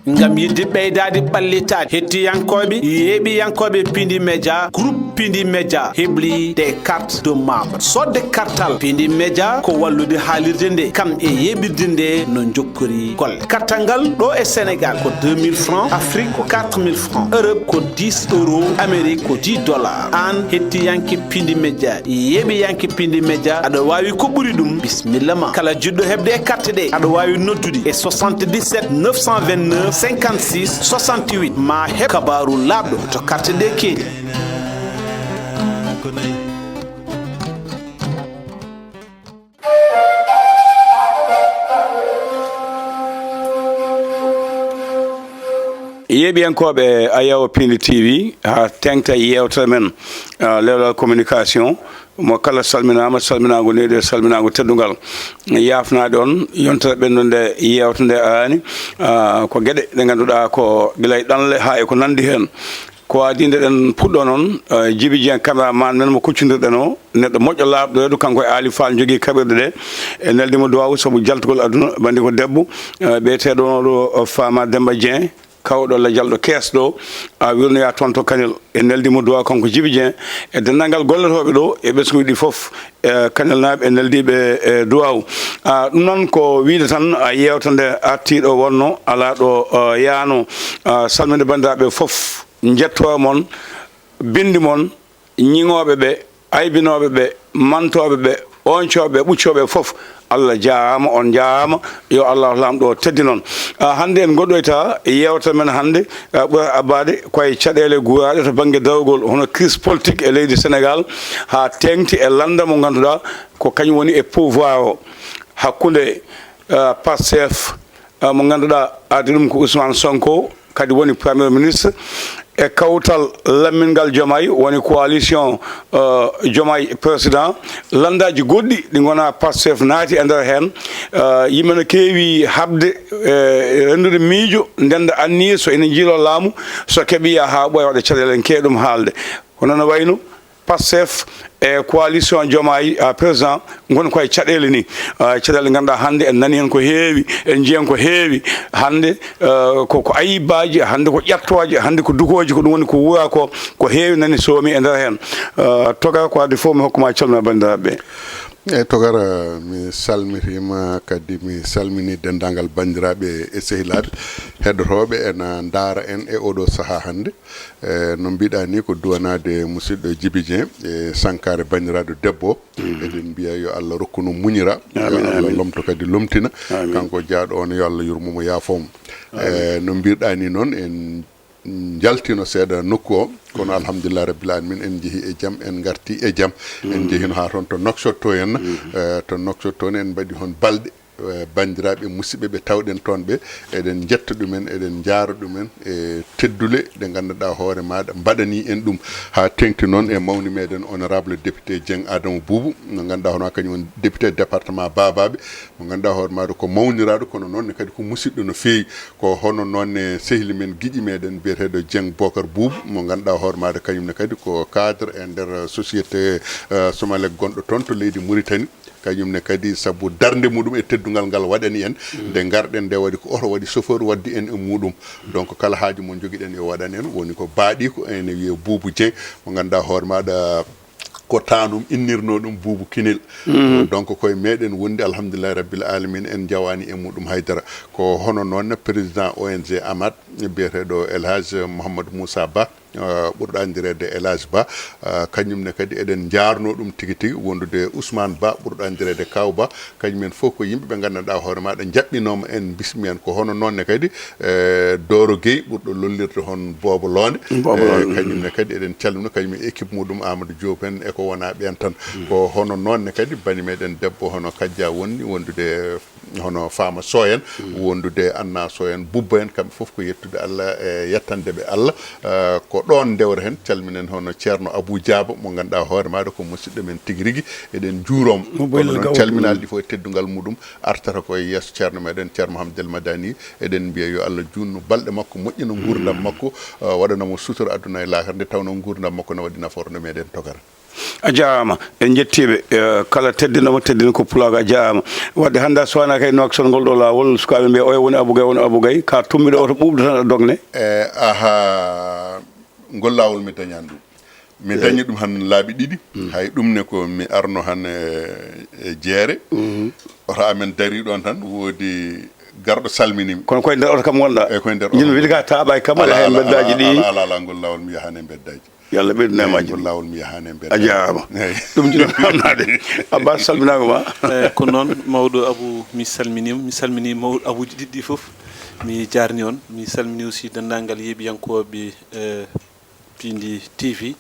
ngam yidde ɓeydade ɓallitade hettiyankoɓe yeeɓiyankoɓe Pindi Média groupe Pindi Média hebli des cartes de membres sodde kartal Pindi Média ko wallude haalirde nde kam e yeɓirde nde no jokkori golle kartal ngal ɗo e Sénégal ko 2000 francs, Afrique ko 4000 francs, Europe ko 10 euros, Amérique ko 10 dollars. An hettiyanke Pindi Média yeeɓiyanke Pindi Média aɗa wawi ko ɓuri ɗum bisimilla ma kala jiɗɗo hebde e carte ɗe aɗa wawi noddude e 77 929 56 68 ma heb kabaru labɗo to carte ɗe keedi. yeeɓiyankoɓe Ayaw Pindi TV ha tengta yewtere men lewlal communication mo kala salminama salminago neyɗo salminago teddugal yafnade on yontere ɓenndude yewte nde arani ko gueɗe ɗe ganduɗa ko guilay ɗanle ha e ko nandi hen ko adinde ɗen puɗɗo noon Djiby Dieng cameraman men mo kuccodirɗen o neɗɗo moƴƴo laaɓɗo reedu kanko e Ali Fall jogui kaɓirɗe ɗe e neldimo duwaw saabu jaltugol aduna bandi ko debbo ɓiyeteɗo oɗo Fama Demba Dieng kawɗo la jalɗo keesɗo wirnoya toon to Kanel e neldimo duwa kanko Djiby Dieng e denndangal golletoɓe ɗo e ɓesguji ɗi foof Kanel naaɓe e neldiɓe e duwaw ɗum noon ko wiide tan yewta nde artiɗo wonno ala ɗo yaano salminde bandiraɓe foof jetto mon bindi mon ñiŋoɓe ɓe aybinoɓe ɓe mantoɓe ɓe oncoɓe ɓuccoɓe foof Allah jaama on jaama yo Allah lamɗo teddi noon hande en goɗɗoyta yewta men hande ɓura abade koye caɗele guraɗe to banggue dawgol hono crise politique e leydi Sénégal ha tengti e landa mo ganduɗa ko kañum woni e pouvoir o hakkude Pastef mo ganduɗa ardi ɗum ko Ousmane Sonko kadi woni premier ministre e kawtal lammingal Diomaye woni coalition Diomaye président landaji goɗɗi ɗi gona Pastef naati e nder hen yimɓe no keewi habde rendude miijo ndenda anniya so ene jiilo laamu so keeɓiya ha ɓooya waɗa caɗele en keewi ɗum haalde kono no wayno Pastef e coalition Diomaye président gon koye caɗele ni caɗele ganduɗa hande en nani hen ko heewi en jiiyan ko heewi hande ko ayibaji hande ko ƴettoje hande ko dukoji ko ɗum woni ko wura ko heewi nani soomi e nder hen toga ko adde fof mi hokkuma calmina bandiraɓe eyyi Togara mi salmitima kadi mi salmini dendagal bandiraɓe e sehilaɓe heɗotoɓe ena daara en e oɗo saaha hande no mbiɗa ni ko duwanade musidɗo Djiby Dieng e sankare bandiraɗo debbo eɗen mbiya yo Allah rokkuno muñira yo Allah lomto kadi lomtina kanko jaaɗo on yo Allah yurmomo yaafomo no mbiɗa ni noon en jaltino seeɗa nokku o kono alhamdulillah rabbil alamin en jeehi e jaam en garti e jaam en jeehino ha toon to Nouakchott en to Nouakchott toon en mbaɗi hon balɗe bandiraɓe musidɓe ɓe tawɗen toon ɓe eɗen jetta ɗumen eɗen jaara ɗumen e teddule ɗe ganduɗa hoore maɗa mbaɗani en ɗum ha tengti noon e mawni meɗen honorable député Dieng Adama Boubou mo ganduɗa hono kañum woni député département Babaɓe mo ganduɗa hoore maɗa ko mawniraɗo kono noon kadi ko musidɗo no feewi ko hono noon sehli men guiƴi meɗen biyeteɗo Dieng Bocar Boubou mo ganduɗa hoore maɗa kañumne kadi ko cadre e nder société Somalek gonɗo toon to leydi Mauritanie kañumne kadi sabu darde muɗum e teddugal ngal waɗani en nde garɗen nde waɗi ko oto waɗi chauffeur waddi en e muɗum donc kala haaji mo joguiɗen yo waɗan en woni ko baaɗi ko ene wiye Boubou Dieng mo ganduɗa hoore maɗa ko tanum innirno ɗum Boubou Kinel donc koye meɗen wondi alhamdulillah rabbil alamin en jawani e muɗum haydara ko hono noon président ONG AMAD biyeteɗo El Hadj Mouhamadou Moussa Ba ɓurɗo andirede El Hadj Ba kañumne kadi eɗen jarno ɗum tigui tigui wondude Ousmane Ba ɓurɗo andirede Kaw Ba kañumen fof ko yimɓeɓe gandanɗa hoore maɗa jaɓɓinoma en bismi en ko hono nonne kadi Doro Gueye ɓurɗo lollirde hon Bobo Londe kañumne kadi eɗen calmina kañumen équipe muɗum Amadou Diop en eko wona ɓen tan ko hono nonne kadi bani meɗen debbo hono Kadja wonni wondude hono Fama Sow en wondude Anna Sow en Bubba en kamɓe foof ko yettude Allah e yettandeɓe Allah ko ɗon dewre hen calminen hono ceerno Abou Diaba mo ganduɗa hoore maɗa ko musidɗo men tigui rigui eɗen juurom kono noon calminalɗi fof e teddugal muɗum artata koye yesso ceerno meɗen ceerno Mouhamadou El Madani eɗen mbiya yo Allah junno balɗe makko moƴƴino gurdam makko waɗanamo sutura aduna e lahara nde tawno gurdam makko ne waɗi nafoore no meɗen Togara a jarama en jettiɓe kala teddinoma teddina ko pulaga a jarama wadde hannde a suwana kay noksol ngol ɗo lawol sukaɓe mbiya oya woni Abou Gaye ka tummiɗo oto ɓuuɓde tan a dogne aha ngol lawol mi dañani ɗum mi dañi ɗum han laaɓi ɗiɗi hay ɗum ne ko mi arno han e jeere oto amen dari ɗon tan woodi garɗo salminimi kono koye nder oto kam wonɗa e koye nder yimɓe wiide ka taaɓa e kam ala hen beddaji ɗi ala ngol lawol mi yahani e beddaji yo Allah ɓeydu nemaji ngol lawol mi yahani e beddaji a jarama ɗum jiɗon hamnade Abbas salminago ma ko noon mawɗo Abou mi salmini mawɗo Abouji ɗiɗɗi fof mi jarni on mi salmini aussi dendagal yeeɓiyankoɓe Pindi TV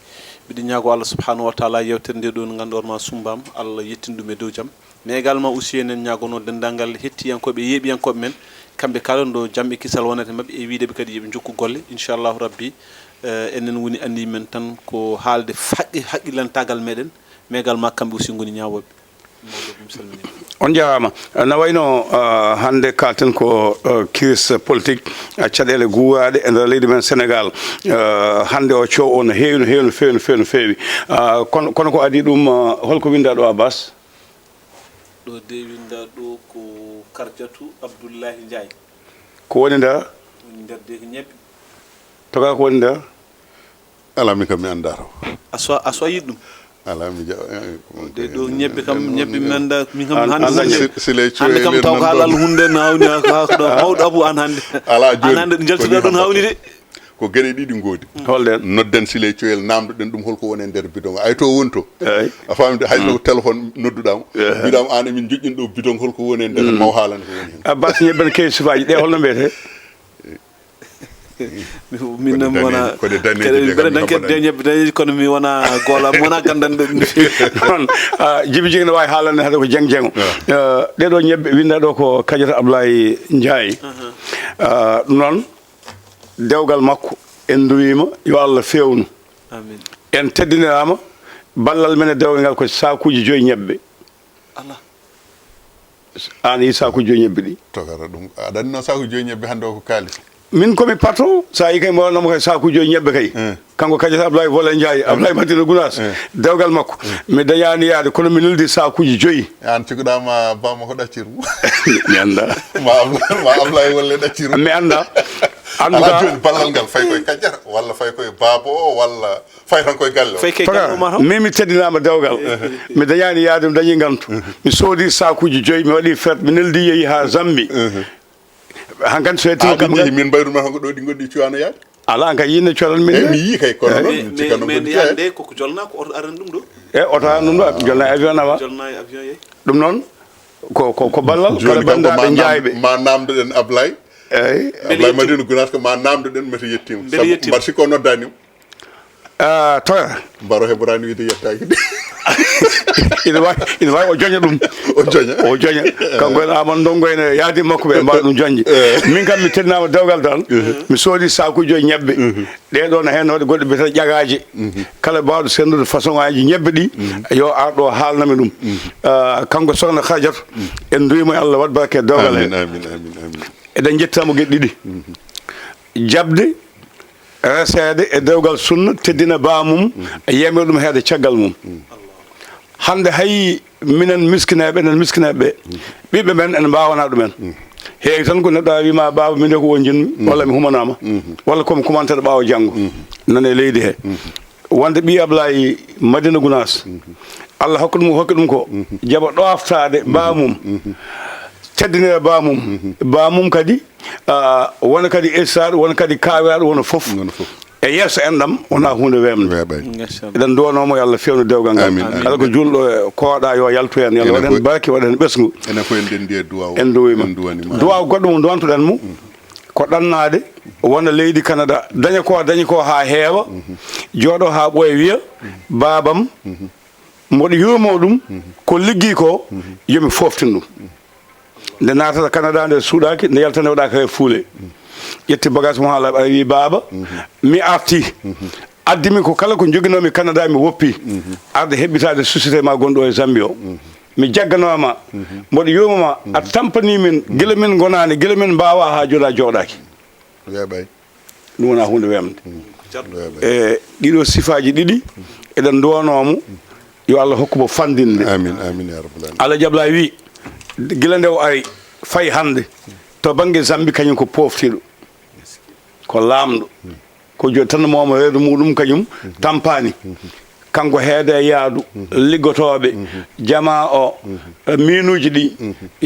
mbiɗa ñaago Allah subhanahu wa taala yewtere nde ɗo no ganduɗorma sumbam Allah yettini ɗum e dow jaam mais également aussi enen ñaagono dendagal hettiyankoɓe yeeɓiyankoɓe men kamɓe kala ndo jamɓe kisal wonata mabɓe e wideɓe kadi yooɓe jokku golle inchallahu rabbi enen woni andi men tan ko haalde haqqilantagal meɗen mais également kamɓe aussi goni ñawoɓe on jarama no wayno hande kalten ko crise politique caɗele guuraɗe e nder leydi men Sénégal hande o coow o no heewi no feewi kono ko adi ɗum holko winda ɗo Abbas ɗo de winda ɗo ko Kardiatou Abdoullahi Ndiaye ko woni nder nder de ko ñebbe toga ko woni nder ala mi kam mi anda a so yiɗ ɗum ala mi de ɗo ñebbe kam ñebbe menda min kam hande sile hande kam taw ko halal hunde no hawni ɗo mawɗo Abou an hande ala joni hande jaltida ɗon hawni de ko gueɗe ɗiɗi goodi holden nodden sile coyel namdoɗen ɗum holko woni e nder bidon ay to wonto a famde hay no téléphone nodduɗamo mbiɗamo an emin joƴƴin ɗo bidon holko woni e nder maw haalande ko woni hen Abbas ñebbe ne kewi sifaji ɗe holno mbiyete min wona beɗe ñebbe dañi kono mi wona goola mi wona gandande noon Djiby Dieng ne wawi haalande hade ko jeng jengo ɗeɗo ñebbe winda ɗo ko Kardiatou Abdoulaye Ndiaye ɗum noon dewgal makko en duwima yo Allah fewnu amin en teddinirama ballal men e dewgal ngal ko sakuji 5 ñebbe Allah an yi sakuji 5 ñebbe ɗi togara ɗum aɗa no sakuji 5 ñebbe hande o ko kalis min komi patron sa yi kay mbawanamo kay sakuji 5 ñebbe kay kanko Kardiatou Abdoulaye Wole Ndiaye Abdoulaye Madina Gounass dewgal makko mi dañani yaade kono mi lildi sakuji 5 an cikuɗama bamma ko ɗacciru mi anda ma Abdoulaye Wole ɗacciru mi anda ala joni ballal ngal fay koye Kadiata walla fay koye baabo o walla fay tan koye galle o mi teddinama dewgal mi dañani yaade mi dañi gantu mi soodi sakuji 5 mi waɗi fête mi neldi yeehi ha Zambi hankkadi so yettimi kam jeehi min mbayru men hanko ɗo ɗi goɗɗi cuwano yaade ala an kay yinne colan min mi yii kay kono noon cikkanno mais yande koko jolna ko oto aran ɗum ɗo oto aran ɗum ɗo jolna avion nawa jolna e avion yeyi ɗum noon ko ballal kala bandaaɓe Ndiayeɓe ma namdoɗen Ablaye eyyi Ablaye Madina Gounass ko ma namdoɗen mete yettima mbar sikko noddanima toya mbaro heɓorani wiide yettaki de ina wawi o joña ɗum o joña kanko en Amadou Ndongo ene yaadi makko ɓe mbawa ɗum joñde min kam mi teddinama dewgal tan mi soodi sakuji 5 ñebbe ɗeɗo no hen waɗi goɗɗe mbiyete ƴagaji kala mbawɗo sendude façon aji ñebbe ɗi yo ar ɗo haalnami ɗum kanko sokhna Kardiatou en duwimo e Allah waɗ barake dewgal he eɗen jettamo gueɗe ɗiɗi jabde resede e dewgal sunna teddina bamum yemir ɗum heede caggal mum hande hay minen miskineɓe enen miskineɓe ɓiɓɓe men ene mbawana ɗumen heewi tan ko neɗɗo a wima baba min de ko wonjinmi walla mi humanama walla komi kumanteɗo ɓaawo janggo nane leydi he wonde ɓi Ablaye Madina Gounass Allah hokka ɗum ko jaɓa ɗoftade bamum teddinira bamum kadi wona kadi essaɗo wona kadi kawiraɗo wona foof e yesso enɗam wona hunde wemde eɗen duwanomo yo Allah fewnu dewgal ngal kala ko julɗo kooɗa yo yaltu hen yo Allah waɗen barke waɗen ɓesgu enen fof en dendi e duwaw en duwima duwaw goɗɗo mo duwantuɗen mo ko ɗannade wona leydi Canada daña ko ha heewa jooɗo ha ɓooya wiya babam mboɗo yurmo ɗum ko liggi ko yomi foftin ɗum nde natata Canada nde suuɗaki nde yalta nde waɗaka e fuule ƴetti bagage mo haala wi baba mi arti addimi ko kala ko joguinomi Canada mi woppi arde heɓɓitade société ma gonɗo e Zambie o mi jagganoma mboɗo yumama a tampani min guila min gonani guila min mbawa ha jooɗa jooɗaki weeɓay ɗum wona hunde wemde e ɗiɗo sifaji ɗiɗi eɗen duwanomo yo Allah hokkumo fandinde amin amin ya rabbal alamin Allah jabla wi gila nde o ari fayi hande to banggue Zambi kañum ko poftiɗo ko lamɗo ko joni tan momo reedu muɗum kañum tampani kanko heede yaadu liggotoɓe jama o minuji ɗi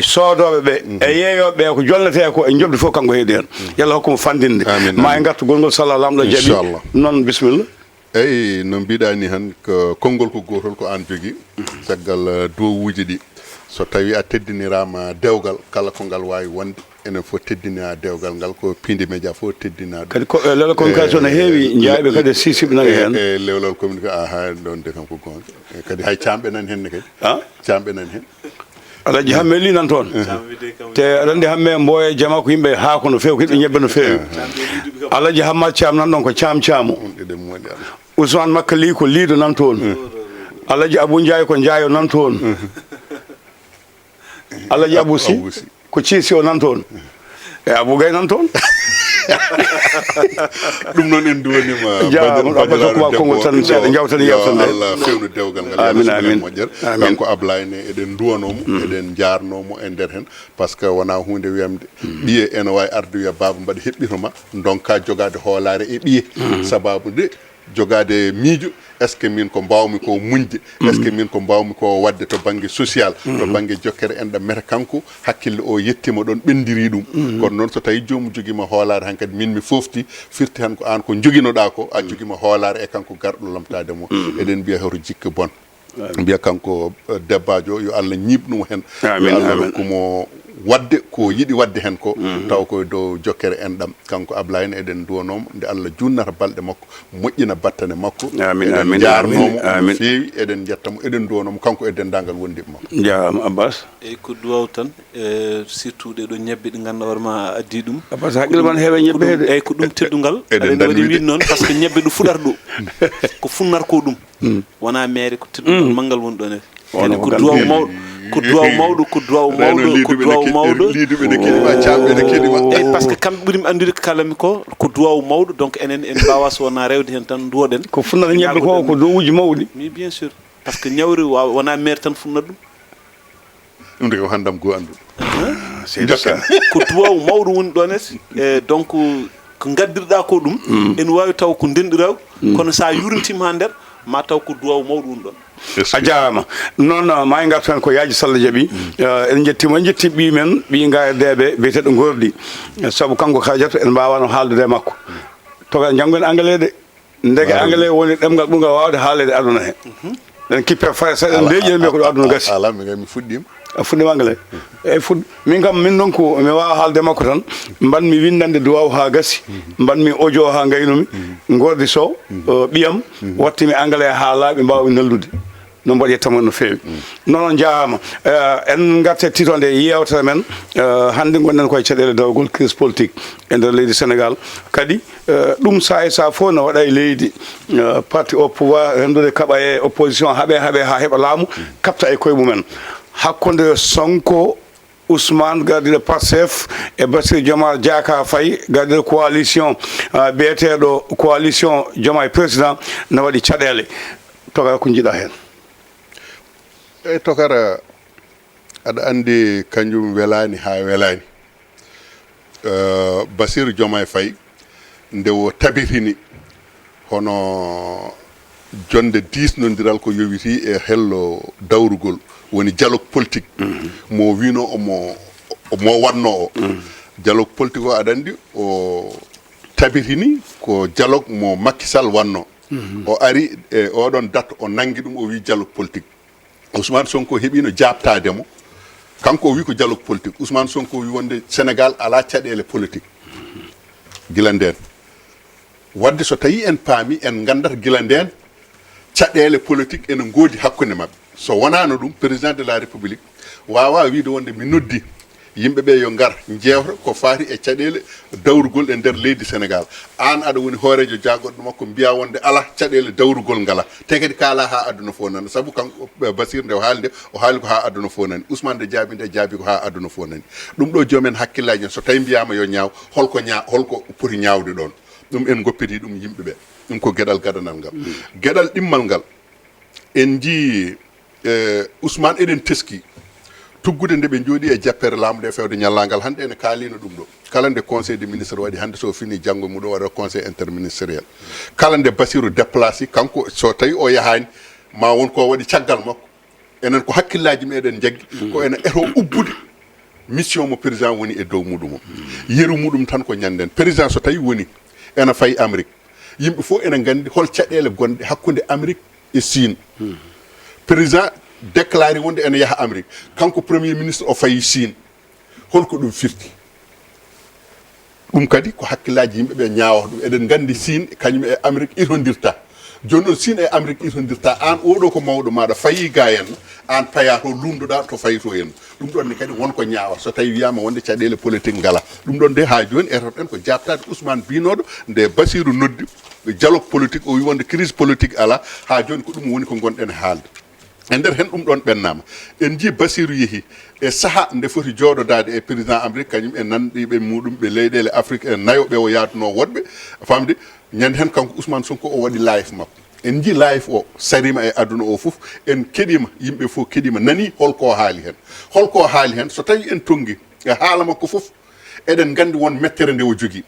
soodoɓe ɓe e yeeyoɓe ɓe ko jollete ko e jobde fof kanko heedi hen yalla hokkumo fandinde ma e gartu gongol sala lamɗo jaaɓi noon bisimilla eyyi no mbiɗani han ko konngol ko gotol ko an jogui caggal dowuji ɗi so tawi a teddinirama dewgal kala ko ngal wawi wonde enen fof teddina dewgal ngal ko Pindi Média fof teddina kadi lewlal communication ne heewi jaaɓe kadi sisiɓe nani hen e lewlal communication ha ɗon de kam ko gonga kadi hay camɓe nani hen ne kadi camɓe nani hen alaji hamme li nan toon te aɗa andi hamme Mboya Jama ko yimɓe haako no fewi ko yiɗɓe ñebbe no fewi alaji Hammad Thiam nan ɗon ko caam Ousmane Makka li ko liido nan toon alaji Abou Ndiaye ko Ndiayo nan toon alaji Abou Sy ko Ciisi o nan toon e Abou Gaye nan toon ɗum noon en duwanima jaamaɗo konngol tan seeɗa jawtani yewtande Allah fewnu dewgal ngal amin amin moƴƴere kanko Ablaye ne eɗen duwanomo eɗen jarnomo e nder hen par ce que wona hunde wiyamde ɓiye ene wawi arde wiya baba mbaɗa heɓɓitoma donka jogade hoolare e ɓiye sababu de jogade miijo est ce que min ko mbawmi ko muñde est ce que min ko mbawmi ko wadde to banggue social to banggue jokkere enɗam meta kanko hakkille o yettima ɗon ɓendiri ɗum kono noon so tawi jomum joguima hoolare han kadi min mi fofti firti han ko an ko joguinoɗa ko a joguima hoolare e kanko garɗo lamtademo eɗen mbiya hoto jikka bon mbiya kanko debbajo yo Allah ñibnumo hen yo Allah hokkumo wadde ko yiɗi wadde hen ko taw koye dow jokkere enɗam kanko Ablaye ne eɗen duwanomo nde Allah junnata balɗe makko moƴƴina battane makko eɗen jarnomo no fewi eɗen jettamo eɗen duwanomo kanko e dendagal wondiɓe makko jarama Abbas eyyi ko duwaw tan surtout ɗeɗo ñebbe ɗi ganduɗa hoorema addi ɗum Abbas haqqille man heewe ñebbe heede eyyi ko ɗum teddugal aɗa waɗi win noon par ce que ñebbe ɗo fuɗata ɗo ko funnar ko ɗum wona maire ko teddugal manggal woni ɗon kadi ko duwaw mawɗo ko duwaw mawɗo ko duwaw mawɗo ko duwaw mawɗo liduɓe ne keɗima camɓe ne keɗima eyyi par ce que kamɓe ɓuurimi andude ko kalami ko duwaw mawɗo donc enen en mbawa so wona rewde hen tan duwoɗen ko funnata ñebbe ko dowuji mawɗi mais bien sûr par ce que ñawri wona maire tan funnata ɗum ɗum de ko handam go andu ko duwaw mawɗo woni ɗon e donc ko gaddirɗa ko ɗum ene wawi taw ko ndenɗiraw kono sa yurntima ha nder ma taw ko duwaw mawɗo woni ɗon a jarama noon ma e gartu hen ko Yaaji Sall jaaɓi en jettimo en jetti ɓi men ɓi gayedeɓe biyeteɗo gorɗi saabu kanko Kadiatou en mbawano haaldude makko toga janggoen anglais de ndege anglais woni ɗemgal ɓurgal wawde haalede aduna he en kippe fay sa en leeƴi en mbiya ko ɗo aduna gassi ala mi fuɗɗima a fuɗɗima anglais eyyi fuɗ min kam min noon ko mi wawa haalde makko tan mbanmi windande duwaw ha gassi mbanmi audio ha gaynumi gordi Sow ɓiyam wattimi anglais ha laaɓi mbawmi nellude no mbaɗi yettamo no fewi noon jarama en garte titonde yewtere men hande gonɗen koye caɗele dawgol crise politique e nder leydi Sénégal kadi ɗum sa e sa fof ne waɗa e leydi parti au pouvoir rendude kaɓa e opposition haaɓe ha heeɓa laamu kapta e koye mumen hakkude Sonko Ousmane gardiɗo Pastef e Bassirou Diomaye Diakhar Faye gardiɗo coalition biyeteɗo coalition Diomaye président ne waɗi caɗele toga ko jiiɗa hen eyyi tokara aɗa andi kanjum welani ha welani Bassirou Diomaye Faye nde o tabirini hono jonde disnodiral ko yowiti e hello dawrugol woni dialogue politique mo wino omo wanno o dialogue politique o aɗa andi o tabirini ko dialogue mo Macky Sall wanno o ari e oɗon date o nangi ɗum o wi dialogue politique Ousmane Sonko heɓino jabtademo kanko o wi ko dialogue politique Ousmane Sonko wi wonde Sénégal ala caɗele politique gila nden wadde so tawi en paami en gandata gila nden caɗele politique ene goodi hakkude mabɓe so wonano ɗum président de la république wawa wiide wonde mi noddi yimɓeɓe yo ngar jewta ko faati e caɗele dawrugol e nder leydi Sénégal an aɗa woni hoorejo jagoɗo makko mbiya wonde ala caɗele dawrugol ngala te kadi kaala ha aduna fof nani saabu kanko Basir nde o haali nde o haali ko ha aduna fof nani Ousmane nde jaabi nde jaabi ko ha aduna fof nani ɗum ɗo joomen hakkillaji en so tawi mbiyama yo ñaaw holko poti ñaawde ɗon ɗum en goppiti ɗum yimɓe ɓe ɗum ko gueɗal gadanal ngal gueɗal ɗimmal ngal en jii Ousmane eɗen teski tuggude nde ɓe jooɗi e jappere laamu nde fewde ñallagal hannde ene kaalino ɗum ɗo kala nde conseil des ministres waɗi hannde so fini janngo muɗum waɗa conseil interministériel kala nde Bassirou déplacé kanko so tawi o yahani ma won ko waɗi caggal makko enen ko hakkillaji meɗen jaggi ko ene eto ubbude mission mo président woni e dow muɗum o yeru muɗum tan ko ñanden président so tawi woni ene fayi Amérique yimɓe fof ene gandi hol caɗele gonɗe hakkude Amérique e Chine président déclaré wonde ene yaha Amérique kanko premier ministre o fayi Chine holko ɗum firti ɗum kadi ko hakkillaji yimɓeɓe ñaawata ɗum eɗen gandi Chine kañum e Amérique itondirta joni noon Chine e Amérique itondirta an oɗo ko mawɗo maɗa fayi ga henna an paya to lunduɗa to fayi to henna ɗum ɗon ne kadi wonko ñaawata so tawi wiyama wonde caɗele politique ngala ɗum ɗon de ha joni etoɗen ko jabtade Ousmane binoɗo nde Bassirou noddi dialogue politique o wi wonde crise politique ala ha joni ko ɗum woni ko gonɗen haalde e nder hen ɗum ɗon ɓennama en jii Bassirou yeehi e saaha nde foti jooɗodade e président Amérique kañum e nanɗiɓe muɗum ɓe leyɗele Afrique e nayoɓe o yaaduno woɗɓe famde ñande hen kanko Ousmane Sonko o waɗi live makko en jii live o sarima e aduna o foof en keɗima yimɓe fof keɗima nani holko haali hen so tawi en tonggui e haala makko foof eɗen gandi won mettere nde o jogui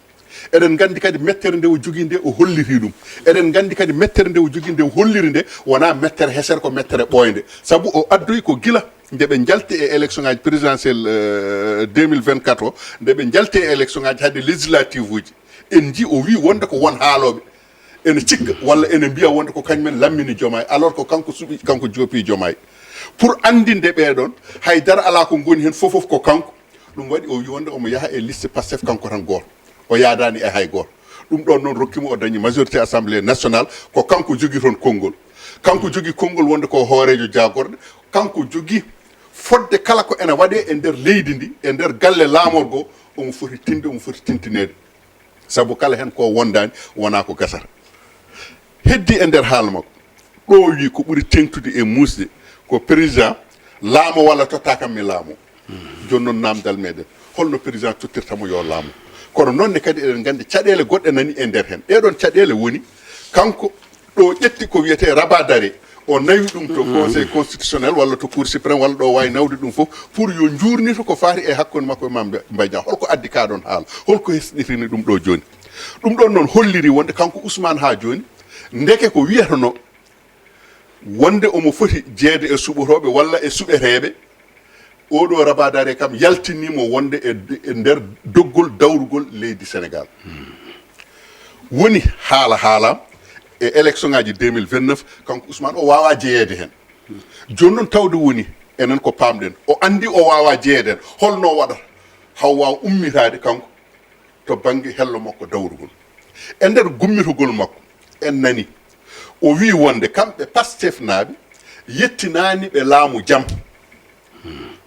eɗen gandi kadi mettere nde o jogui nde o holliri ɗum eɗen gandi kadi mettere nde o jogui nde o holliri nde wona mettere hesere ko mettere ɓoyde saabu o addoyi ko gila nde ɓe jalti e élection ngaji présidentiel 2024 o nde ɓe jalti e élection ngaji hadde législative uji en ji o wi wonde ko won haaloɓe ene cikka walla ene mbiya wonde ko kañumen lammini Diomaye alors que kanko suuɓi kanko joopi Diomaye pour andinde ɓeɗon haydara ala ko goni hen fofof ko kanko ɗum waɗi o wi wonde omo yaaha e liste Pastef kanko tan goto o yaadani e hay goto ɗum ɗon noon rokkimo o dañi majorité assemblée nationale ko kanko jogui toon konngol kanko jogui konngol wonde ko hoorejo jagorɗe kanko jogui fodde kala ko ene waɗe e nder leydi ndi e nder galle laamorgo omo foti tinde omo foti tintinede saabu kala hen ko wondani wona ko gasata heddi e nder haala makko ɗo wi ko ɓuuri tengtude e musde ko président laamo walla totta kam mi laamo joni noon namdal meɗen holno président tottirtamo yo laamo kono noonne kadi eɗen gandi caɗele goɗɗe nani e nder hen ɗeɗon caɗele woni kanko ɗo ƴetti ko wiyete rabat d'arrêt o nawi ɗum to conseil constitutionnel walla to cour suprême walla ɗo wawi nawde ɗum fof pour yo jurnito ko faati e hakkude makko e Mame Mbaye Niang holko addi ka ɗon haala holko hesɗitini ɗum ɗo joni ɗum ɗon noon holliri wonde kanko Ousmane ha joni ndeke ko wiyatano wonde omo foti jeede e suɓotoɓe walla e suɓeteɓe oɗo rabat d'arrêt kam yaltinimo wonde e nder doggol dawrugol leydi Sénégal woni haalam e élection ngaji 2029 kanko Ousmane o wawa jeeyede hen joni noon tawde woni enen ko pamɗen o andi o wawa jeeyede hen holno waɗata haw wawa ummitade kanko to banggue hello makko dawrugol e nder gummitogol makko en nani o wi wonde kamɓe Pastef naaɓe yettinani ɓe laamu jaam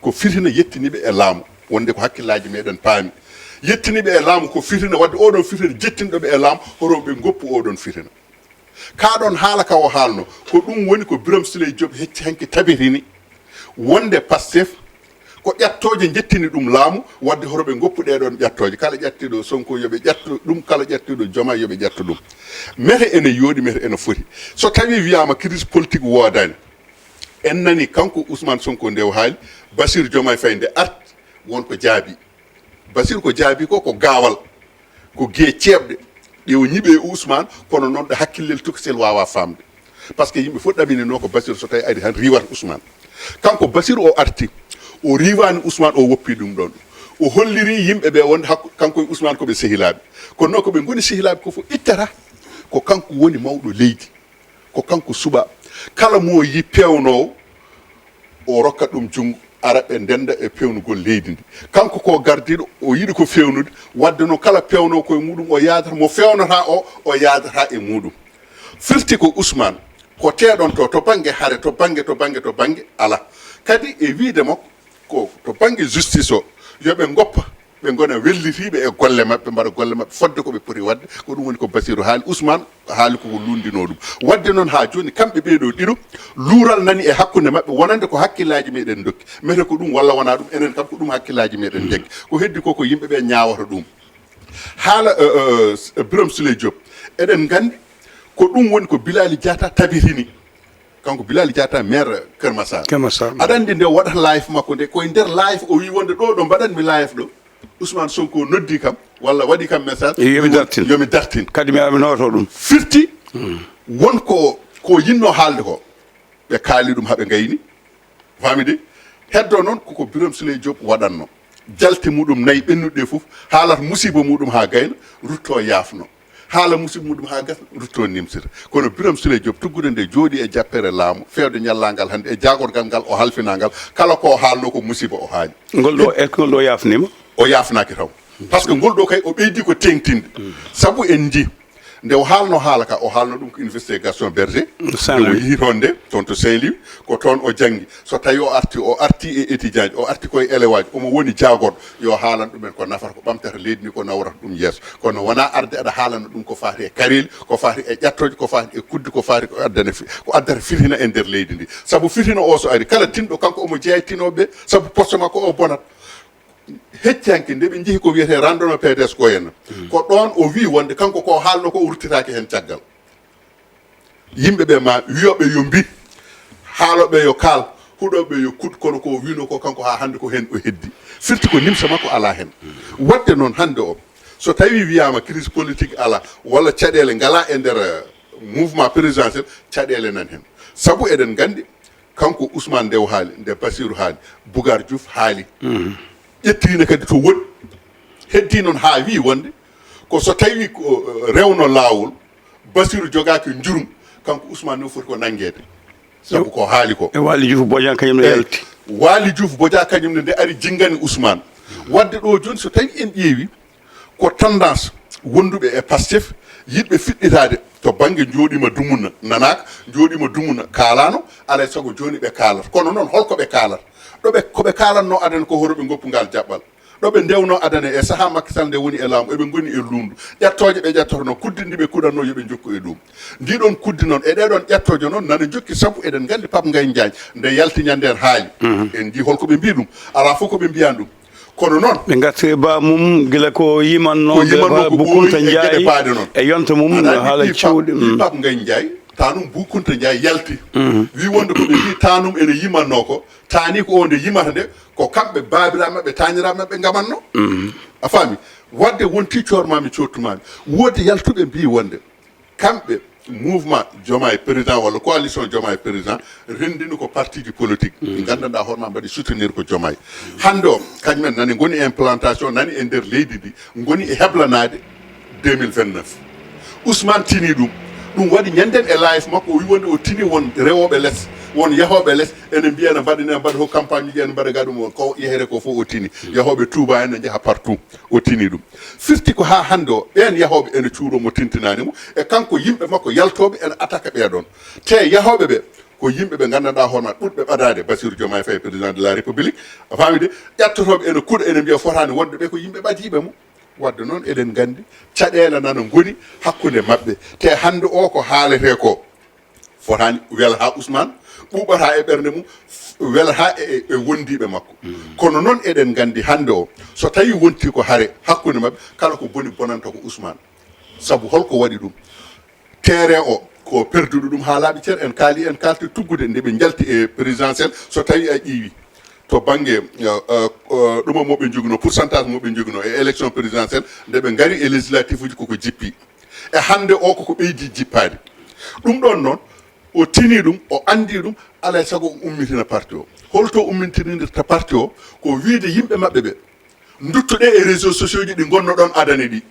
ko fitina yettiniɓe e laamu wonde ko hakkillaji meɗen paami yettiniɓe e laamu ko fitina wadde oɗon fitina jettinɗoɓe e laamu hoto ɓe goppu oɗon fitina kaɗon haala ka o haalno ko ɗum woni ko Birame Souleye Diop hecci hanki tabitini wonde Pastef ko ƴattoje jettini ɗum laamu wadde hoto ɓe goppu ɗeɗon ƴattoje kala ƴattiɗo Sonko yoɓe ƴatto ɗum kala ƴattiɗo Diomaye yoɓe ƴatto ɗum mete ene yooɗi mete ene foti so tawi wiyama crise politique woodani en nani kanko Ousmane Sonko nde o haali Bassirou Diomaye Faye nde arti wonko jaabi Bassirou ko jaabi ko gaawal ko guee ceebɗe ɗe o ñiiɓe Ousmane kono noon ɗo hakkillel tokosel wawa famde par ce que yimɓe fof ɗaminino ko Bassirou so tawi ari han riwata Ousmane kanko Bassirou o arti o riwani Ousmane o woppi ɗum ɗon o holliri yimɓeɓe wonde kanko e Ousmane koɓe sehilaɓe kono noon koɓe goni sehilaɓe ko fof ittata ko kanko woni mawɗo leydi ko kanko suɓa kala mo yi pewnowo o rokkat ɗum junngo ara ɓe ndenda e pewnugol leydi ndi kanko ko gardiɗo o yiɗi ko fewnude wadde noon kala pewnowo koye muɗum o yadata mo fewnata o yadata e muɗum firti ko Ousmane ko teɗon to banggue haare to banggue ala kadi e wiide makko ko to banggue justice o yoɓe goppa ɓe gona wellitiɓe e golle mabɓe mbaɗa golle mabɓe fodde koɓe poti wadde ko ɗum woni ko Bassirou haali Ousmane haali koko lundino ɗum wadde noon ha joni kamɓe ɓeeɗo ɗiɗo luural nani e hakkude mabɓe wonande ko hakkillaji meɗen dokki mete ko ɗum walla wona ɗum enen kam ko ɗum hakkillaji meɗen jaggi ko heddi ko yimɓeɓe ñawata ɗum haala Birame Souleye Diop eɗen gandi ko ɗum woni ko Bilali Diatta tabitini kanko Bilali Diatta maire Keur Massar aɗa andi nde waɗata live makko nde koye nder live o wi wonde ɗo mbaɗanmi live ɗo Ousmane Sonko noddi kam walla waɗi kam message yomi dartin kadi mi noto ɗum firti wonko ko yinno haalde ko ɓe kaali ɗum haɓe gayni famide heddo noon koko Birame Souleye Diop waɗanno jalti muɗum nayi ɓennuɗe fof haalata musiba muɗum ha gayna rutto yaafno haala musiba muɗum ha gasa rutto nimsita kono Birame Souleye Diop tuggude nde jooɗi e jappere laamu fewde ñallangal hannde e jagorgal ngal o halfinangal kala ko haalno ko musiba o haañi ngol ɗo est ce que ngol ɗo yafnima o yafnaki taw par ce que ngol ɗo kay o ɓeydi ko tengtinde saabu en ji nde o haalno haala ka o haalno ɗum ko université Gaston Berger o yehi toon nde toon to Saint-Louis ko toon o janggi so tawi o arti e étudiant ji o arti koye élève aji omo woni jaagoɗo yo haalan ɗumen ko nafata ko ɓamtata leydi ni ko nawrata ɗum yeeso kono wona arde aɗa haalana ɗum ko fati e kareli ko fati e ƴattoje ko fati e kudde ko fati ko addata fitina e nder leydi ndi saabu fitina o so ari kala tinɗo kanko omo jeeya tinoɓeɓe saabu poste makko o bonat heccanke nde ɓe jeehi ko wiyete randono PDS ko henna ko ɗon o wi wonde kanko ko haalno ko o ruttitaki hen caggal yimɓeɓe ma wiyoɓe yo mbi haaloɓe yo kaal huɗoɓe yo kuɗ kono ko wino ko kanko ha hande ko hen o heddi firti ko nimsa makko ala hen wadde noon hande o so tawi wiyama crise politique ala walla caɗele ngala e nder mouvement présidentiel caɗele nan hen saabu eɗen gandi kanko Ousmane Ndew haali nde Bassirou haali Bougar Diouf haali ƴettirino kadi to woɗɗi heddi noon ha wi wonde ko so tawi ko rewno lawol Bassirou jogaki jurum kanko Ousmane Ndew foti ko nanguede sabu ko haali ko e Waly Diouf Bodian kañum ne yalti Waly Diouf Bodian kañum ne nde ari jinggani Ousmane wadde ɗo joni so tawi en ƴeewi ko tendance wonduɓe e Pastef yiɗɓe fiɗɗitade to banggue jooɗima dumuna nanaka jooɗima dumuna kaalano alay saago joni ɓe kaalata kono noon holko ɓe kaalata ɗoɓe koɓe kaalanno adana ko horoɓe goppugal jaɓɓal ɗoɓe ndewno adana e saaha Macky Sall nde woni e laamu eɓe goni e lundu ƴettoje ɓe ƴettotono kuddidi ɓe kuɗatno yooɓe jokku e ɗum ndiɗon kuddi noon e ɗeɗon ƴettoje noon nana jokki saabu eɗen gandi Pape Ngagne Diagne nde yaltiñande en haali en ji holko ɓe mbi ɗum ala fof koɓe mbiyan ɗum kono noon ɓe garti ba mum gila ko yimanno Boukounta Ndiaye e yonta mum haala cewɗi Pape Ngagne Ndiaye tanum Boukounta Ndiaye yalti wi wonde koɓe mbi tanum ene yimanno ko tani ko onde yimata nde ko kamɓe babiraɓe maɓɓe taniraɓe maɓɓe gamanno a faami wadde wonti cormami cottumami woodi yaltuɓe mbi wonde kamɓe mouvement Diomaye président walla coalition Diomaye président rendini ko parti ji politique ɗi gandanɗa hoorema mbaɗi soutenir ko Diomaye hande o kañumen nani goni implantation nani e nder leydi ndi goni e heblanade 2029 Ousmane tini ɗum waɗi ñanden e live makko o wi wonde o tini won rewoɓe less won yahoɓe less ene mbiya ne mbaɗa ho campagne ji ene mbaɗa ga ɗum ko yehere ko fof o tini yahoɓe Touba ene jaaha partout o tini ɗum firti ko ha hande o ɓen yahoɓe ene cuuromo tintinanimo e kanko yimɓe makko yaltoɓe ene attaque ɓeɗon te yahoɓe ɓe ko yimɓe ɓe gandanɗa hoorema ɓurɓe ɓadade Bassirou Diomaye Faye président de la république a famide ƴettotoɓe ene kuuɗa ene mbiya fotani wonde ɓe ko yimɓe ɓadiɓe mo wadde noon eɗen gandi caɗele nana goni hakkude mabɓe te hande o ko haalete ko fotani wela ha Ousmane ɓuɓata e ɓerde mum welata e wondiɓe makko kono noon eɗen gandi hande o so tawi wonti ko haare hakkude mabɓe kala ko boni bonanta ko Ousmane saabu holko waɗi ɗum terrain o ko perduɗo ɗum ha laaɓi ceer en kaali en kalti tuggude nde ɓe jalti e présidentiel so tawi a ƴiwi to banggue ɗuma moɓe joguino pourcentage moɓe joguino e élection présidentielle nde ɓe gari e législatif uji koko jippi e hande o koko ɓeydi jippade ɗum ɗon noon o tini ɗum o andi ɗum alay saago o ummitina parti o holto ummitinirta parti o ko wiide yimɓe mabɓe ɓe duttoɗe e réseaux sociaux ji ɗi gonno ɗon adane ɗi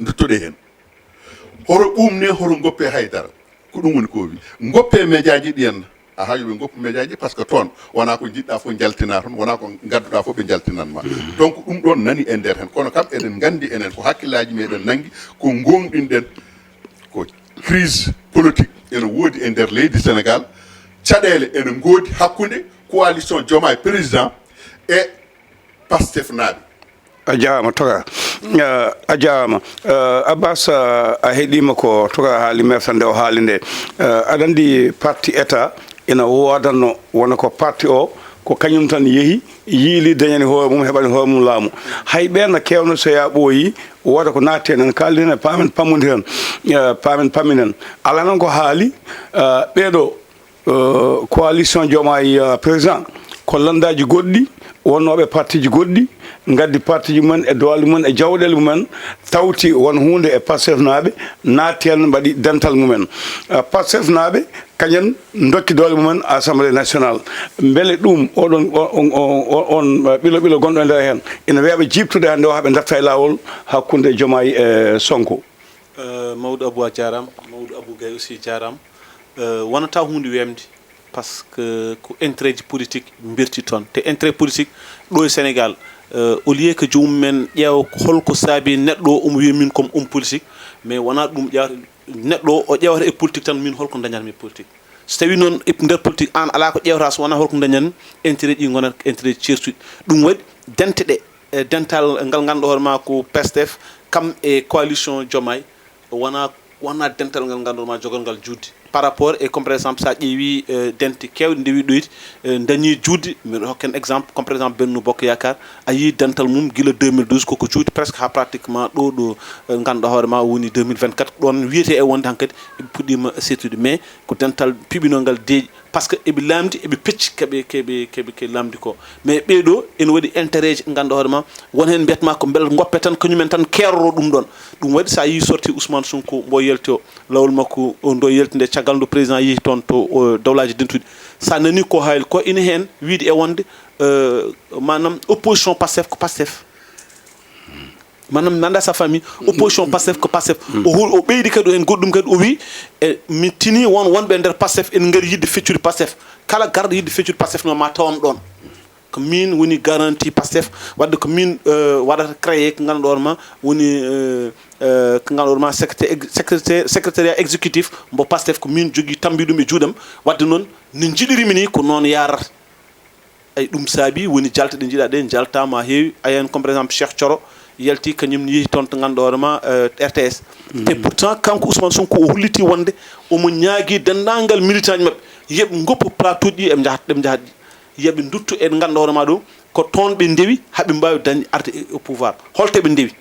duttoɗe hen horo ɓumne horo goppe haydara ko ɗum woni ko wi goppe média ji ɗi henna a hayoɓe goppu média ji par ce que toon wona ko jiɗɗa fof jaltina toon wona ko gadduɗa fof ɓe jaltinanma donc ɗum ɗon nani e nder hen kono kam eɗen gandi enen ko hakkillaji meɗen naggui ko gonɗinɗen ko crise politique ene woodi e nder leydi Sénégal caɗele ene goodi hakkude coalition Diomaye président e Pastef naaɓe a jarama toga a jarama Abbas a heeɗima ko toga haali merta nde o haali nde aɗa andi parti état ina wodanno wona ko parti o ko kañum tan yeehi yiili dañani hoore mum heɓani hoore mum laamu hay ɓenna kewno so ya ɓooyi woda ko natte nan kaldina pamen pamudiren pamen paminen ala non ko haali ɓeɗo coalition Diomaye président ko landaji goɗɗi wonnoɓe parti ji goɗɗi gaddi parti ji mumen e doole mumen e jawɗele mumen tawti won hunde e Pastef naɓe naati hen mbaɗi dental mumen Pastef naɓe kañen dokki doole mumen assemblée nationale beele ɗum oɗon on ɓilo ɓilo gonɗo e nder hen ina weeɓa jibtude hande o haaɓe darta e lawol hakkude Diomaye e Sonko. Maoudou Abou a jarama, Maoudou Abou Gaye aussi jarama. Wonata hunde wemde par ce que ko intérêt ji politique birti toon te intérêt politique ɗo e Sénégal au lieu que jomumen ƴeewa holko saabi neɗɗo o omo wiya min comme homme politique mais wona ɗum ƴewata neɗɗo o ƴewata e politique tan min holko dañatmi politique so tawi noon e nder politique an ala ko ƴewata so wona holko dañatmi intérêt ɗi gonat intérêt certuɗi ɗum waɗi dente ɗe dental ngal ganduɗa hoore ma ko Pastef kam e coalition Diomaye wona dental ngal ganduɗa ma jogol ngal judde par rapport et comme par exemple sa ƴeewi dente kewɗe ndewi ɗoyti dañi judde miɗo hokken exemple comme par exemple Benno Bokk Yakar a yi dental mum guila 2012 koko juuti presque ha pratiquement ɗo ganduɗa hoore ma woni 2024 ɗon wiyete e wonde hankkadi eɓe puɗɗima settude mais ko dental piɓinol ngal deeƴi par ce que eɓe lamdi eɓe pecci keɓe lamdi ko mais ɓeeɗo ene waɗi intérêt ji ganduɗa hoore ma won hen mbiyatma ko beele goppe tan kañumen tan keroro ɗum ɗon ɗum waɗi sa yi sorti Ousmane Sonko mbo yalti o lawol makko ndo yaltinde caggal nde président yeehi toon to dawlaji dentuɗi sa nani ko hayli ko ina hen wiide e wonde manam opposition Pastef ko Pastef manam nanda sa famille opposition Pastef ko Pastef o ɓeydi kadi en goɗɗum kadi o wi e mi tini wonɓe e nder Pastef en gaari yidde feccude Pastef kala garɗo yidde feccude Pastef no ma tawam ɗon ko min woni garantie Pastef wadde ko min waɗata créé ko ganduɗa hoore ma woni ko ganduɗa hoore ma secrétariat exécutif mbo Pastef ko min jogui tambi ɗum e juuɗam wadde noon no jiɗirimi ni ko noon yarata ay ɗum saabi woni jalta ɗe jiiɗa ɗe jaltama heewi ayen comme par exemple Cheikh Thioro yalti kañum yeehi toon to ganduɗa hoore ma RTS te pourtant kanko Ousmane Sonko o holliti wonde omo ñaagui dendagal militant ji mabɓe yooɓe goppu plateau ɗi eɓe jahat ɗi yooɓe dutto e ganduɗa hoore ma ɗo ko toon ɓe ndewi haaɓe mbawi dañde arde au pouvoir holte ɓe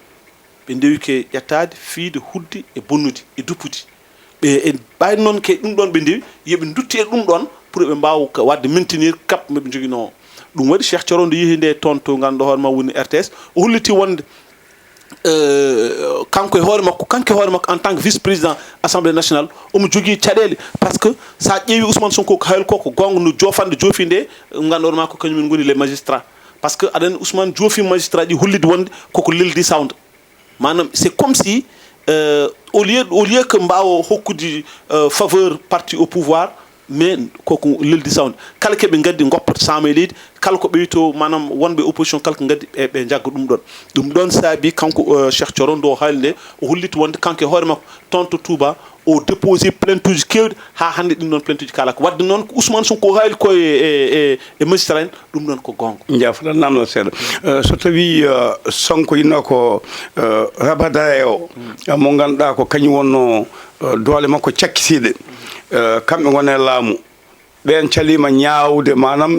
ndewi ke ƴettade fiide hudde e bonnude e duppude ɓe ɓayde noon ke ɗum ɗon ɓe ndewi yooɓe dutti e ɗum ɗon pour ɓe mbawa wadde maintenir cap moɓe joguino ɗum waɗi Cheikh Thioro nde yeehi nde toon to ganduɗa hoore ma woni RTS o holliti wonde kanko e hoore makko en tant que vice président assemblée nationale omo jogui caɗele par ce que sa ƴeewi Ousmane Sonko ko hayl ko gonga no jofande joofi nde ganduɗa hoore ma ko kañumen goni les magistrats par ce que aɗa andi Ousmane joofi magistrat ji hollide wonde koko leldi sawde manam c'est comme si au lieu que mbawa hokkude faveur parti au pouvoir mais koko leldi sawde kala keɓe gaddi goppat sama e leydi kala ko ɓeyto manam wonɓe opposition kala ko gaddi ɓe jagga ɗum ɗon saabi kanko Cheikh Thioro ndo haali nde o holliti wonde kanko e hoore makko toon to Touba o déposé plainte uji kewɗi ha hande ɗin ɗon plainte uji kalaka wadde noon ko Ousmane Sonko haali ko e magistrat en ɗum ɗon ko gonga jafoɗa namno seeɗa so tawi Sonko yinno ko rabada e o mo ganduɗa ko kañum wonno doole makko cakkitiɗe kamɓe gone laamu ɓen calima ñaawde manam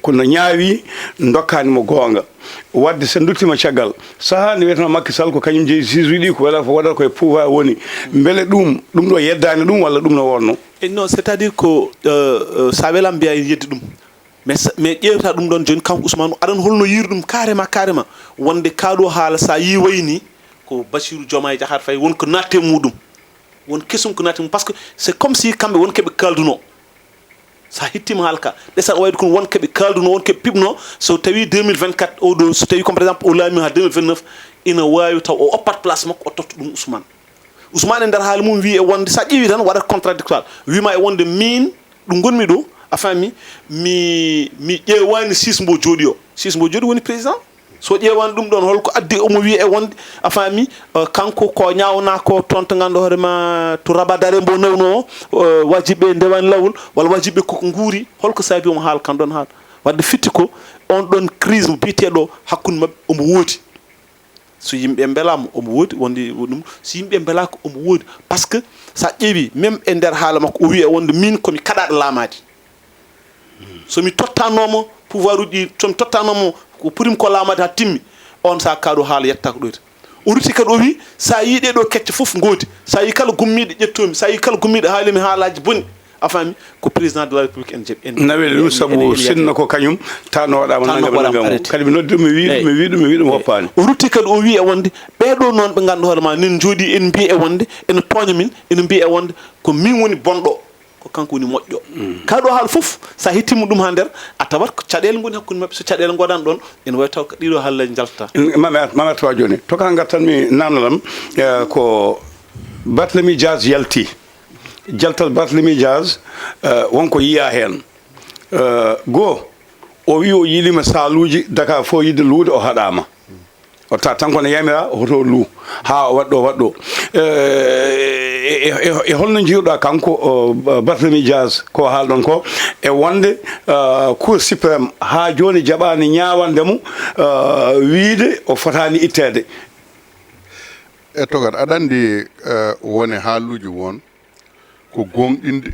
kono ñaawi dokkanimo goonga wadde so duttima caggal saha nde wiyeteno Macky Sall ko kañum jeeyi juge ɗi ko wala ko waɗata koye pouvoir woni beele ɗum ɗo yeddani ɗum walla ɗum no wonno e non c'est à dire ko sa welam mbiya yeddi ɗum mais ƴewta ɗum ɗon joni kanko Ousmane aɗan holno yiiri ɗum carrément wonde kaɗo haala sa yi wayni ko Bassirou Diomaye Diakhar Faye wonko natte muɗum won kesum ko natte mum par ce que c'est comme si kamɓe won keɓe kalduno sa hittima haalka ɗesat o wayde kono won keɓe kalduno won keɓe piɓno so tawi 2024 oɗo so tawi comme par exemple o laami ha 2029 ina wawi taw o oppat place makko o totta ɗum Ousmane e nder haala mum wi e wonde sa ƴeewi tan waɗat contradictoire wima e wonde min ɗum gonmi ɗo a faami mi ƴeewani Sismbo jooɗi o Sismbo jooɗi woni président so ƴeewani ɗum ɗon holko addi omo wi e wonde a faami kanko ko ñawna ko toon to ganduɗa hoore ma to rabadare mbo nawno o wajiɓe ndewani lawol walla wajiɓe koko guuri holko saabi omo haala kan ɗon haala wadde fitti ko on ɗon crise mo biteɗo hakkude mabɓe omo woodi so yimɓe beelama omo woodi wonde ɗum so yimɓe beelaka omo woodi par ce que sa ƴeewi même e nder haala makko o wi e wonde min komi kaɗaɗo laamade somi tottanoma pouvoir uji somi tottanoma ko purim ko laamade ha timmi on sa kaɗo haala yetta ko ɗoyta o ruti kadi o wi sa yi ɗeɗo kecce fof goodi sa yi kala gummiɗo ƴettomi sa yi kala gummiɗo haalimi haalaji boni a faami ko président de la république en jeeɓi nawel ɗum sabu sinno ko kañum tawno waɗama nagam kadi mi noddi mi wi ɗum woppani o rutti kadi o wi e wonde ɓeɗo noon ɓe ganduɗa hoore ma nen jooɗi en mbiya e wonde ene tooña min ene mbiya e wonde ko min woni bonɗo ko kanko woni moƴƴo kaɗo haal fof sa hettima ɗum ha nder a tawat ko caɗele goni hakkude mabɓe so caɗele godani ɗon ene wawi taw ko ɗiɗo haallaji jaltata mamet tawa joni to kala gattanmi namdalam ko Barthélémy Dias yalti jaltal Barthélémy Dias wonko yiya hen goo o wi o yilima saluji Dakar fo yidde luude o haɗama o ta tan kono yamira hoto lu ha o waɗɗo e holno jiiruɗa kanko Barthélémy Dias ko haalɗon ko e wonde cour suprême ha joni jaɓani ñawandemo wiide o fotani ittede e togat aɗa andi wone haaluji won ko gonɗinde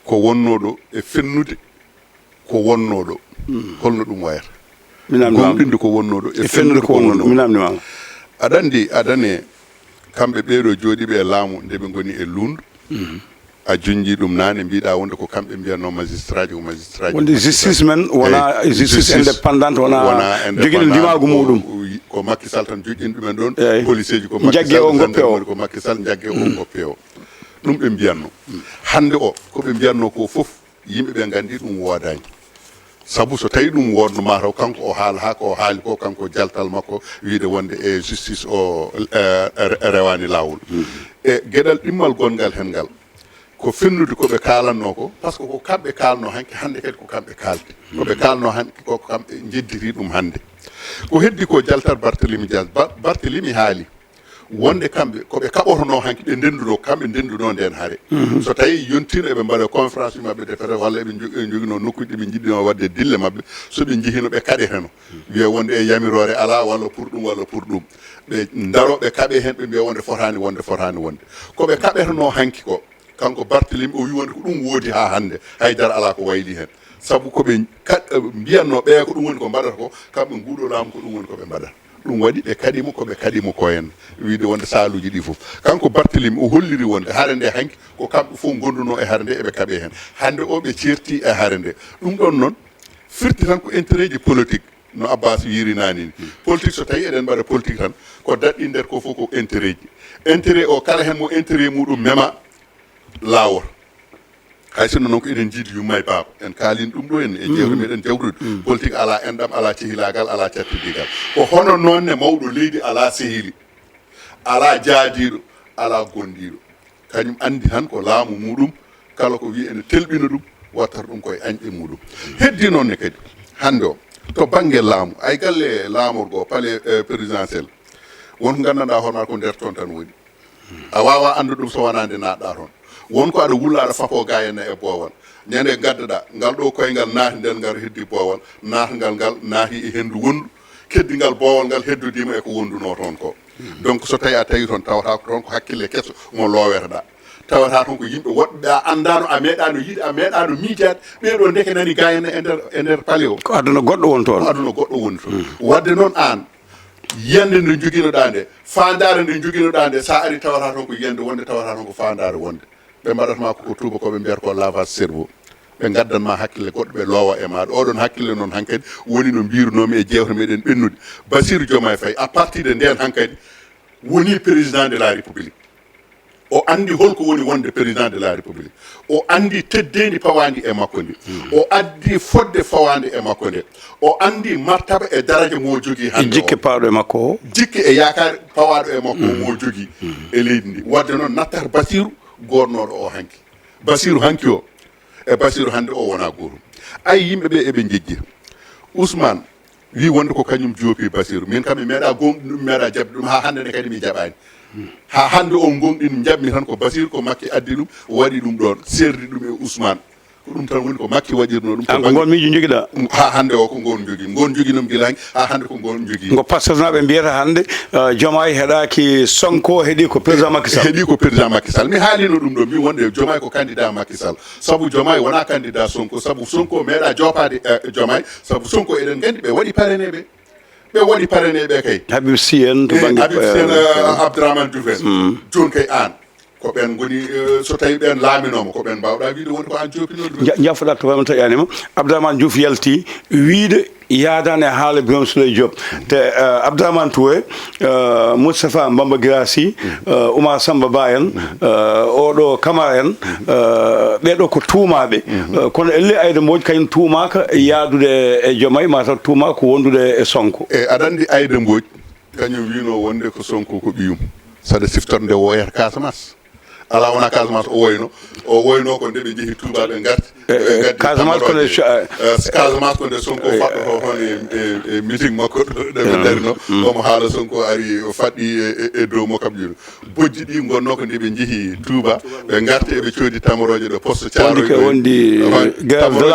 ko wonnoɗo e fennude ko wonnoɗo holno ɗum wayata gonɗinde ko wonnoɗo e fennude ko wonnoɗo minamnimama aɗa andi adane kamɓe ɓeeɗo jooɗiɓe e laamu nde ɓe goni e lundu a junji ɗum nane mbiɗa wonde ko kamɓe mbiyatno magistrat ji ko magistrat wonde justice men wona justice indépendante wona joguiɗo ndimagu muɗum ko Macky Sall tan joƴƴini ɗumen ɗon police ji ko ko Macky Sall jagge o goppe o ɗum ɓe mbiyatno hande o koɓe mbiyatno ko fof yimɓeɓe gandi ɗum woodani sabu so tawi ɗum wonno mataw kanko o haala ha ko o haali ko kanko jaltal makko wiide wonde e justice o rewani lawol e gueɗal ɗimmal gongal hen ngal ko fennude koɓe kalanno ko par ce que ko kamɓe kalno hanke hande kadi ko kamɓe kalde koɓe kalno hanke ko kamɓe jeddiri ɗum hande ko heddi ko jaltat Barthélémy Dias Barthélémy haali wonde kamɓe koɓe kaɓotono hanki ɓe ndenduno kamɓe ndenduno nden haare so tawi yontino eɓe mbaɗa conférence mabɓe de fait walla eɓe joguino nokkuji ɗe ɓe jiɗɗino wadde dille mabɓe soɓe jihino ɓe kaɗeteno wiya wonde e yamirore ala walla pour ɗum ɓe daroɓe kaaɓe hen ɓe mbiya wonde fotani wonde koɓe kaɓeteno hanki ko kanko Barthélémy o wi wonde ko ɗum woodi ha hande haydara ala ko wayli hen saabu koɓe mbiyanno ɓeya ko ɗum woni ko mbaɗata ko kamɓe nguuɗo laamu ko ɗum woni koɓe mbaɗata ɗum waɗi ɓe kaɗimo koɓe kaɗimo ko hen wiide wonde saluji ɗi foof kanko Barthélémy o holliri wonde haare nde hanki ko kamɓe fof gonduno e haare nde eɓe kaaɓe hen hande o ɓe certi e haare nde ɗum ɗon noon firti tan ko intérêt ji politique no Abbas wirinani ni politique so tawi eɗen mbaɗa politique tan ko daɗɗi nder ko fof ko intérêt ji intérêt o kala hen mo intérêt muɗum mema lawol hay sinno noon ko eɗen jiiɗi yumma e baaba en kaalin ɗum ɗo en e jewte meɗen jawrude politique ala enɗam ala cehilagal ala cattidigal ko hono noonne mawɗo leydi ala sehili ala jaadiɗo ala gondiɗo kañum andi tan ko laamu muɗum kala ko wi ene telɓina ɗum wattata ɗum koye añɓe muɗum heddi noon ne kadi hande o to banggue laamu ay galle laamorgo palais présidentiel wonko gandanɗa hoorema ko nder toon tan woni a wawa andu ɗum so wonande naɗɗa toon wonko aɗa wulla aɗa fafo ga henna e boowal ñande gaddaɗa ngal ɗo koyngal naati nden ngal heddi boowal naatgal ngal naati e hendu wondu keddigal boowal ngal heddudima e ko wonduno toon ko donc so tawi a tawi toon tawata ko toon ko hakkille kesso mo loweteɗa tawata toon ko yimɓe woɗɓe a andano a meeɗano yiide a meeɗano miijade ɓeɗo ndeke nani ga henna e nder palais o ko aduna goɗɗo woni toon ko aduna goɗɗo woni toon wadde noon an yiyande nde joguinoɗa nde fandare nde joguinoɗa nde sa ari tawata toon ko yiyande wonde tawata toon ko fandare wonde ɓe mbaɗatma ko tuuba koɓe mbiyata ko lavage cerveau ɓe gaddanma hakkille goɗɗo ɓe loowa e maɗa oɗon hakkille noon hankkadi woni no mbirunomi e jewte meɗen ɓennude Bassirou Diomaye Faye à partir de nden hankkadi woni président de la république o andi holko woni wonde président de la république o andi teddedi pawandi e makko ndi o addi fodde fawande e makko nde o andi martaba e daraja mo jogui hande jikke pawɗo e makko o jikke e yakar pawaɗo e makko mo jogui e leydi ndi wadde noon nattata Bassirou gornoɗo o hanki Bassirou hanki o e Bassirou hande o wona gotum ay yimɓeɓe eɓe jejjita Ousmane wi wonde ko kañum joopi Bassirou min kam mi meeɗa gomɗum meeɗa jabde ɗum ha hande ne kadi mi jaɓani ha hande o gonɗin jabmi tan ko Bassirou ko Macky addi ɗum waɗi ɗum ɗon serdi ɗum e Ousmane ko ɗum tan woni ko Macky waɗirno ɗum ko gon miijo joguiɗa ha hande o ko gon jogui noon guilaki ha hande ko gon jogui ngo pastornaɓe mbiyata hande Diomaye heeɗaki Sonko heeɗi ko président Macky Sall heeɗi ko président Macky Sall mi haalino ɗum ɗo mi wonde Diomaye ko candidat Macky Sall saabu Diomaye wona candidat Sonko saabu Sonko meeɗa jopade Diomaye saabu Sonko eɗen gandi ɓe waɗi parrainé ɓe ɓe waɗi parané ɓe kay Habib Sy en to bangi Habib Sy en Abdourahmane Diouf en joni kay an ko ɓen goni so tawi ɓen laaminoma ko ɓen mbawɗa wiide wonde ko an jopinoɗo jaffuɗa to famata yanima Abdourahmane Diouf yalti wiide yaadane haala Birame Souleye Diop te Abdourahmane Touré Moustapha Bamba Guirassy Oumar Samba Ba en oɗo Camara en ɓeɗo ko tuumaɓe kono elle Aïda Mbodj kañum tuumaka yaadude e Diomaye mataw tuuma ko wondude e Sonko aɗa andi Aïda Mbodj kañum wino wonde ko Sonko ko ɓiyum saɗa siftorde woyata Casamance ala wona Casamance o woyno ko nde ɓe jeehi Touba ɓe garti Casamance Casamance ko nde Sonko faɗɗoto toon e meeting makko ɗeɓe darino omo haala Sonko ari o faɗɗi e dow mo kam ƴuno bojji ɗi gonno ko nde ɓe jeehi Touba ɓe garti eɓe coodi tamoroje ɗo poste Thiaroye wondi grève de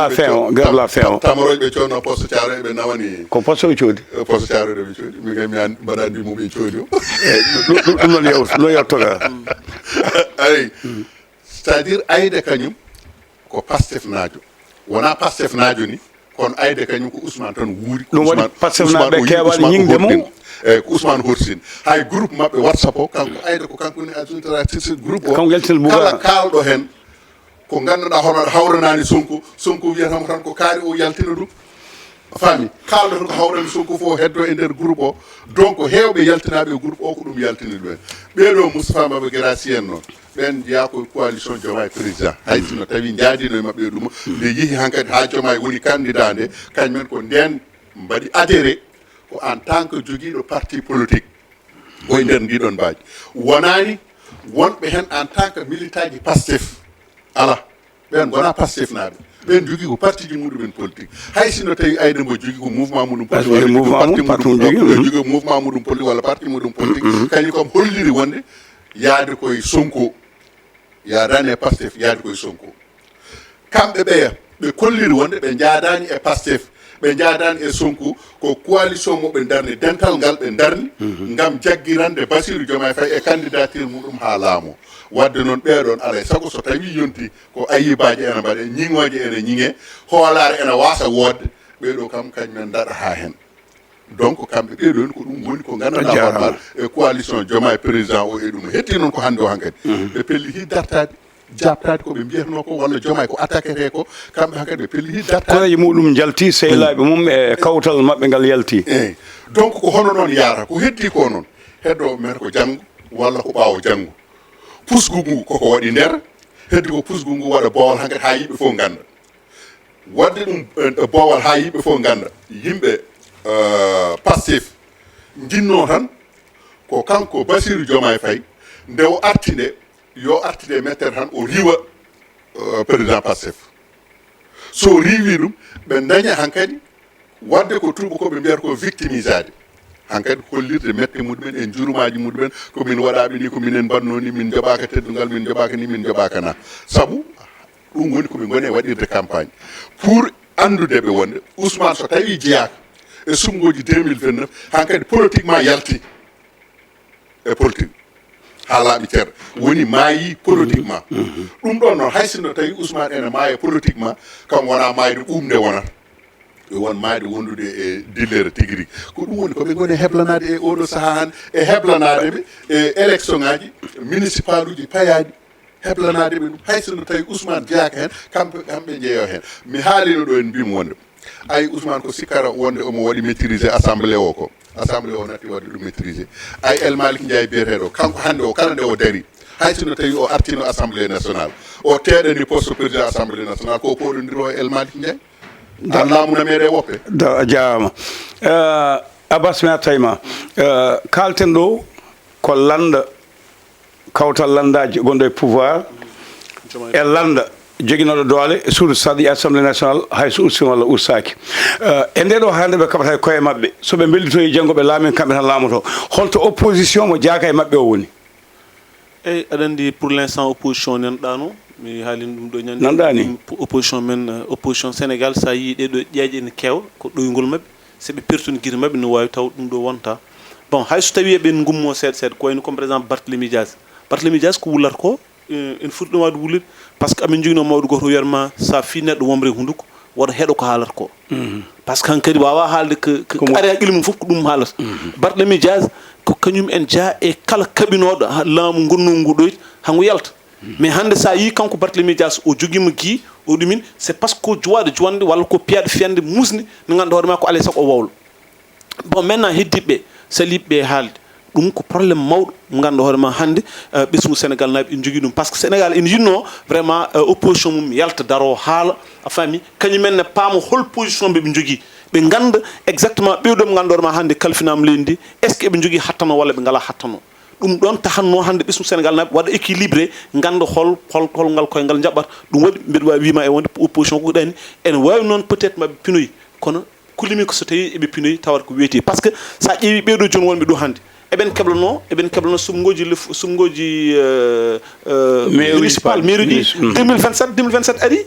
la faim tamoroje ɓe coodno poste Thiaroye ɓe nawani ko poste o coodi poste Thiaroye ɗo ɓe coodi min kay mi mbaɗa andi mum ɓe coodi o ɗum noon yewtoga ayi c'est à dire Aïda kañum ko Pastef naajo wona Pastef naajo ni kono Aïda kañum ko Ousmane tan wuuri ɗum waɗi Pastef naaɓe keewani ñingde mum eyyi ko Ousmane Horsine hay groupe mabɓe WhatsApp o kanko Aïda ko kanko woni administratrice groupe o kala kalɗo hen ko ganduɗa hono hawranani Sonko wiyatamo tan ko kaari o yaltina ɗum fami kalɗo tan ko hawrani Sonko fof heddo e nder groupe o donc hewɓe yaltinaɓe groupe o ko ɗum yaltini ɗumen ɓeɗo Moustapha Baba Guirassy en noon ɓen jeeya ko coalition Diomaye président hay sino tawi jaadino e mabɓe ɗum ɓe yeehi hankkadi ha Diomaye woni candidat nde kañumen ko nden mbaɗi adhéré ko en tant que joguiɗo parti politique koye nder ndiɗon mbaji wonani wonɓe hen en tant que militant ji Pastef ala ɓen gona Pastef naɓe ɓen jogui ko parti ji muɗumen politique hay sino tawi Aïda Mbodj jogui ko mouvement muɗum jogui mouvement muɗum politique walla parti muɗum politique kañum kam holliri wonde yaade koye Sonko yaadani e Pastef yaade koye Sonko kamɓe ɓeya ɓe kolliri wonde ɓe jaadani e Pastef ɓe jaadani e Sonko ko coalition mo ɓe darni dental ngal ɓe darni ngam jagguirande Bassirou Diomaye Faye e candidature muɗum ha laamo wadde noon ɓeɗon alay saago so tawi yonti ko ayibaji ene mbaɗe ñiŋoje ene ñiŋe hoolare ene wasa wodde ɓeɗo kam kañumen daɗa ha hen donc kamɓe ɓeɗon ko ɗum woni ko ganduɗa hoorema e coalition Diomaye président o e ɗum hetti noon ko hande o hankkadi ɓe pellihi dartade jabtade koɓe mbiyatno ko walla Diomaye ko attaquete ko kamɓe hankkadi ɓe pellihi dartade koreji muɗum jalti sehilaɓe mum e kawtal mabɓe ngal yalti eyyi donc ko hono noon yarata ko heddi ko noon heddo mere ko janggo walla ko ɓaawo janggo pusgu ngu koko waɗi nder heddi ko pusgu ngu waɗa boowal hankkadi ha yimɓe fof ganda wadde ɗum boowal ha yimɓe fof ganda yimɓe Pastef jinno tan ko kanko Bassirou Diomaye Faye nde o artinde yo artide mettere tan o riwa président Pastef so riwi ɗum ɓe daña hankkadi wadde ko tuuba ko ɓe mbiyata ko victimisade hankkadi hollirde mette muɗumen e jurumaji muɗumen komin waɗaɓe ni ko minen mbanno ni min joɓaka teddugal min joɓaka ni min joɓaka na saabu ɗum woni koɓe goni e waɗirde campagne pour andude ɓe wonde Ousmane so tawi jeyaka e sumgoji 2029 hankkadi politiquement yalti e politique ha laaɓi ceerno woni maayi politiquement ɗum ɗon noon hay sinno tawi Ousmane ene maaya politiquement kam wona maayde ɓumde wonata won maayde wondude e dillere tigui rigui ko ɗum woni koɓe goni e heblanade e oɗo saaha hande e heblanade ɓe e élection ngaji municipal uji payaɗi heblanade ɓe ɗum hay sinno tawi Ousmane jeyaka hen kamɓe jeeyo hen mi haalino ɗo en mbimo wonde ay Ousmane ko sikkara wonde omo waɗi maîtriser assemblée o ko assemblée o natti wadde ɗum maîtriser ay El Malick Ndiaye biyeteɗo kanko hande o kala nde o dari hay sinno tawi o artino assemblée nationale o teɗani poste président assemblée nationale ko poɗodiro e El Malick Ndiaye an laamuna meeɗe woppe a jarama Abbas mi attayma kalten ɗo ko landa kawtal landaji gonɗo e pouvoir e landa joguinoɗo doole suudu saɗi assemblée nationale hayso ursi walla ursaki e nde ɗo hande ɓe kaɓata e koye mabɓe soɓe bellitoyi janggo ɓe laamin kamɓe tan laamoto holto opposition mo jaaka e mabɓe o woni eyyi aɗa andi pour l' instant opposition nanɗa no mi haalino ɗum ɗo ñande nanɗani opposition men opposition Sénégal sa yii ɗeɗo ƴeeƴe ene keewa ko ɗoygol mabɓe soɓe pertuni guite mabɓe no wawi taw ɗum ɗo wonta bon hayso tawi eɓen gummo seeɗa seeɗa ko wayno comme par exemple Barthélémy Dias ko wullata ko en foti ɗum wawde wullide par ce que amin jogino mawɗo goto wiyatma sa fi neɗɗo womre hunduko woto heɗo ko haalata ko par ce que hankadi wawa haalde ko ari haqqille mum fof ko ɗum haalata Barthélémy Dias ko kañum en jaa e kala kaɓinoɗo laamu gonnogu ngu ɗoyti hango yalta mais hande sa yi kanko Barthélémy Dias o joguima gui o ɗumin c'est parce que ko jowaade jonde walla ko piyaɗe fiyande musni no ganduɗa hoore ma ko alay saago o wawlo bon maintenant heddiɓe saliɓeɓe haalde ɗum ko probléme mawɗo mo ganduɗa hoore ma hande ɓesgu Sénégal naaɓe ene jogui ɗum par ce que Sénégal ene yinno vraiment opposition mum yalta daro haala a faami kañumen ne paama hol position ɓeɓe jogui ɓe ganda exactement ɓewɗo mo ganduɗa hoore ma hande kalfinama leydi ndi est ce que eɓe jogui hattano walla ɓe ngala hattano ɗum ɗon tahanno hande ɓesgu Sénégal naaɓe waɗa équilibré ganda holngal koyngal jaɓɓata ɗum waɗi mbiɗa wawi wima e wonde opposition ko ɗani ene wawi noon peut être maɓe pinoyi kono kulimi ko so tawi eɓe pinoyi tawat ko weeti par ce que sa ƴeewi ɓeɗo joni wonɓe ɗo hande eɓen keblano sumgoji municipal mairie ɗi 2027 ari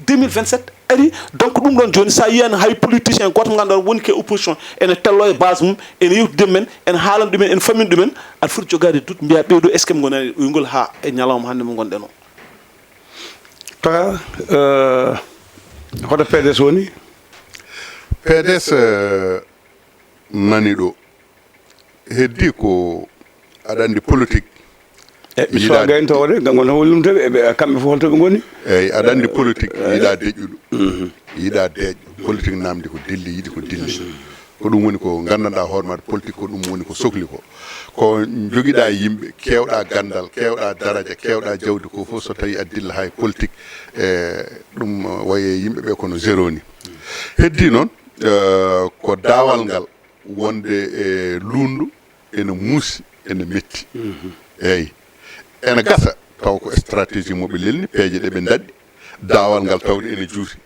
2027 ari donc ɗum ɗon joni sa yiyani hay politicien goto mo ganduɗa woni ke opposition ene tello e base mum ene yewtide men ene haalana ɗumen ene famine ɗumen aɗa foti jogade doute mbiya ɓeeɗo est ce que ɓe gonani ɓoygol ha e ñalawma hande mo gonɗen o taga hoto PDS woni PDS nani ɗo heddi ko aɗa andi politique so gayn tawde gam gon hollumteɓe eɓe kamɓe fof holto ɓe goni eyyi aɗa andi politique yiiɗa deƴƴuɗo yiiɗa deeƴo politique namdi ko dilli yiiɗi ko dilli ko ɗum woni ko gandanɗa hoore maɗa politique ko ɗum woni ko sohli ko joguiɗa yimɓe kewɗa gandal kewɗa daraja kewɗa jawdi ko fof so tawi a dilla hay politique ɗum waye yimɓeɓe kono zéro ni heddi noon ko dawal ngal wonde e lundu ene muusi ene metti eyyi ene gasa taw ko stratégie moɓe lelni peeje ɗe ɓe daɗɗi dawal ngal tawde ene juuti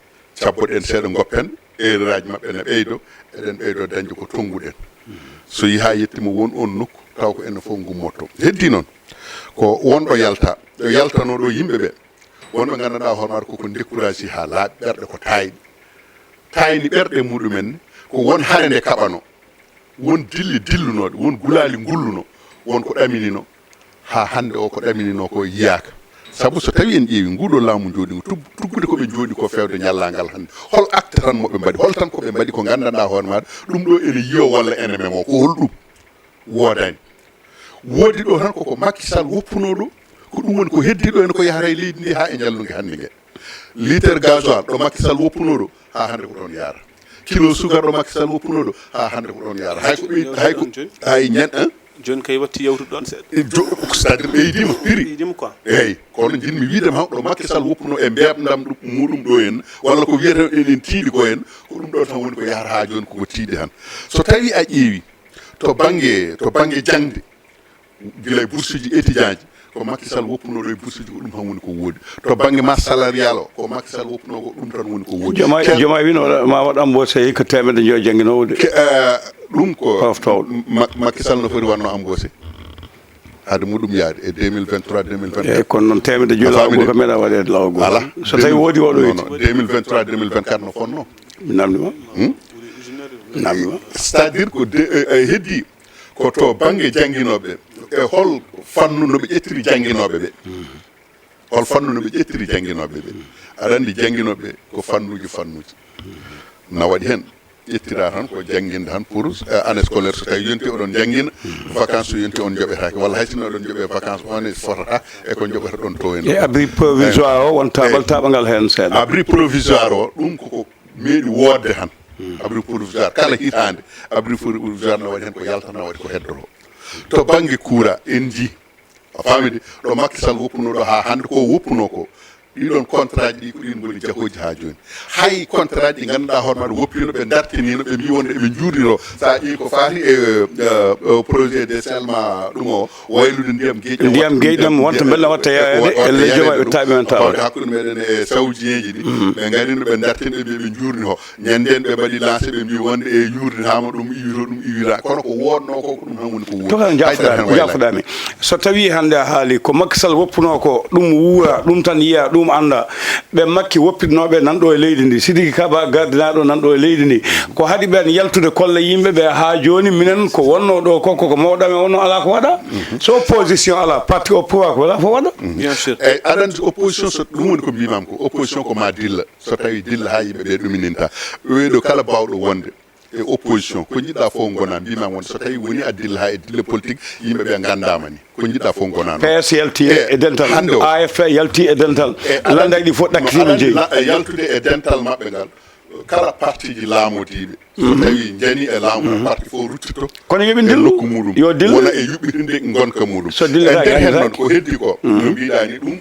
cabboɗen seeɗa goppen erreur aji mabɓe ne ɓeydo eɗen ɓeydo dañde ko tonguɗen so yi ha yettima won on nokku taw ko ene fof gummotto heddi noon ko wonɗo yalta ɗo yaltano ɗo yimɓeɓe wonɓe gandanɗa hoore maɗa koko découragé ha laaɓi ɓerɗe ko tayni ɓerɗe muɗumen ko won hare nde kaɓano won dillunoɗe won gulali gulluno won ko ɗaminino ha hande o ko ɗaminino ko yiyaka saabu so tawi en ƴeewi nguɗo laamu jooɗi ngo tuggude koɓe jooɗi ko fewde ñallangal hande hol acte tan moɓe mbaɗi hol tan koɓe mbaɗi ko gandanɗa hoore maɗa ɗum ɗo ene yiyo walla ene memo ko hol ɗum woodani woodi ɗo tan koko Macky Sall woppuno ɗo ko ɗum woni ko heddi ɗo ene ko yahata e leydi ndi ha e jallugue hande gue litre gasoil ɗo Macky Sall woppuno ɗo ha hande ko ɗon yaara kilo sugar ɗo Macky Sall woppuno ɗo ha hande ko ɗon yaara hay ñen joni kay watti yewtude ɗon seeɗa c'est à dire ɓeydima piri quoi eyyi kono jinmi wiidema han ɗo Macky Sall woppuno e mbebdam muɗum ɗo henna walla ko wiyete enen tiiɗi ko henna ko ɗum ɗo tan woni ko yahata ha joni koko tiiɗi han so tawi a ƴeewi to banggue jangde guila e bourse ji étudiant ji ko Macky Sall woppuno ɗo e bourse ji ko ɗum tan woni ko woodi to banggue masse salarial o ko Macky Sall woppuno ko ɗum tan woni ko woodi joma wino ma waɗ embauché ko temedde joyi jangguinowo ɗum ko Macky Sall no foti wanno embauché hade muɗum yaade e 2023 2024 eyyi kono noon temedde joyi lawol ko meeɗa waɗede lawol gol ala so tawi woodi oɗo non 2023 2024 no fonno namdima c'est à dire ko heddi ko to banggue jangguinoɓe e hol fannu noɓe ƴettiri jangguinoɓe ɓe hol fannu noɓe ƴettiri jangguinoɓe ɓe aɗa andi jangguinoɓe ko fannuji na waɗi hen ƴettira tan ko jangguinde tan pour année scolaire so tawi yonti oɗon jangguina vacance so yonti on joɓetake walla hay sinno oɗon jooɓe vacance on e fotata e ko joɓata ɗon to hen e abri provisoire o won taɓagal hen seeɗa abri provisoire o ɗum koko meeɗi wodde tan abri provisoire kala hitande abri provisoire no waɗi hen ko yaltana waɗi ko heddoto to banggue coura en ji a famide ɗo Macky Sall woppuno ɗo ha hande ko woppuno ko ɗiɗon contrat ji ɗi ko ɗin goni jahoji ha joni hay contrat ji ganduɗa hoore maɗa woppino ɓe dartinino ɓe mbi wonde eɓe juuɗiro sa ƴeewi ko fati e projet dessalement ɗum o waylude ndiyam gueƴɗam wonta bella watta yeyade elle jooma ɓe taaɓi men tawde hakkude meɗen e saoudieji ɗi ɓe garino ɓe dartino ɓe mbi ɓe juurni ho ñanden ɓe mbaɗi lancé ɓe mbi wonde e juurdinama ɗum iwira kono ko wodno ko ɗum tan woni ko woodi jafoɗami so tawi hande a haali ko Macky Sall woppuno ko ɗum wuura ɗum tan yiya ɗum ɗum anda ɓe makki woppitnoɓe nanɗo e leydi ndi Sidiki Kaba gardinaɗo nanɗo e leydi ndi ko haɗi ɓen yaltude kolla yimɓeɓe ha joni minen ko wonno ɗo koko mawɗame wonno ala ko waɗa so opposition ala parti au pouvoir ko wala fo waɗa bien sûr eyyi aɗa andi opposition so ɗum woni ko mbimam ko opposition ko ma dilla so tawi dilla ha yimɓeɓe ɗumininta ɓeɗo kala bawɗo wonde e opposition ko jiɗɗa fof gona mbimam wonde so tawi woni a dilla ha e dille politique yimɓeɓe gandama ni ko jiɗɗa fof gona PS yalti e dental AFP yalti e dental landaji ɗi fof ɗakkitima jeeyi yaltude e dental mabɓe ngal kala parti ji laamodiɓe so tawi jani e laamu parti fof ruttito kono yoɓe e dillu nokku muɗum yo dillu wona e yuɓɓitinde gonka muɗum so e nder hen noon ko heddi ko no mbiɗa ni ɗum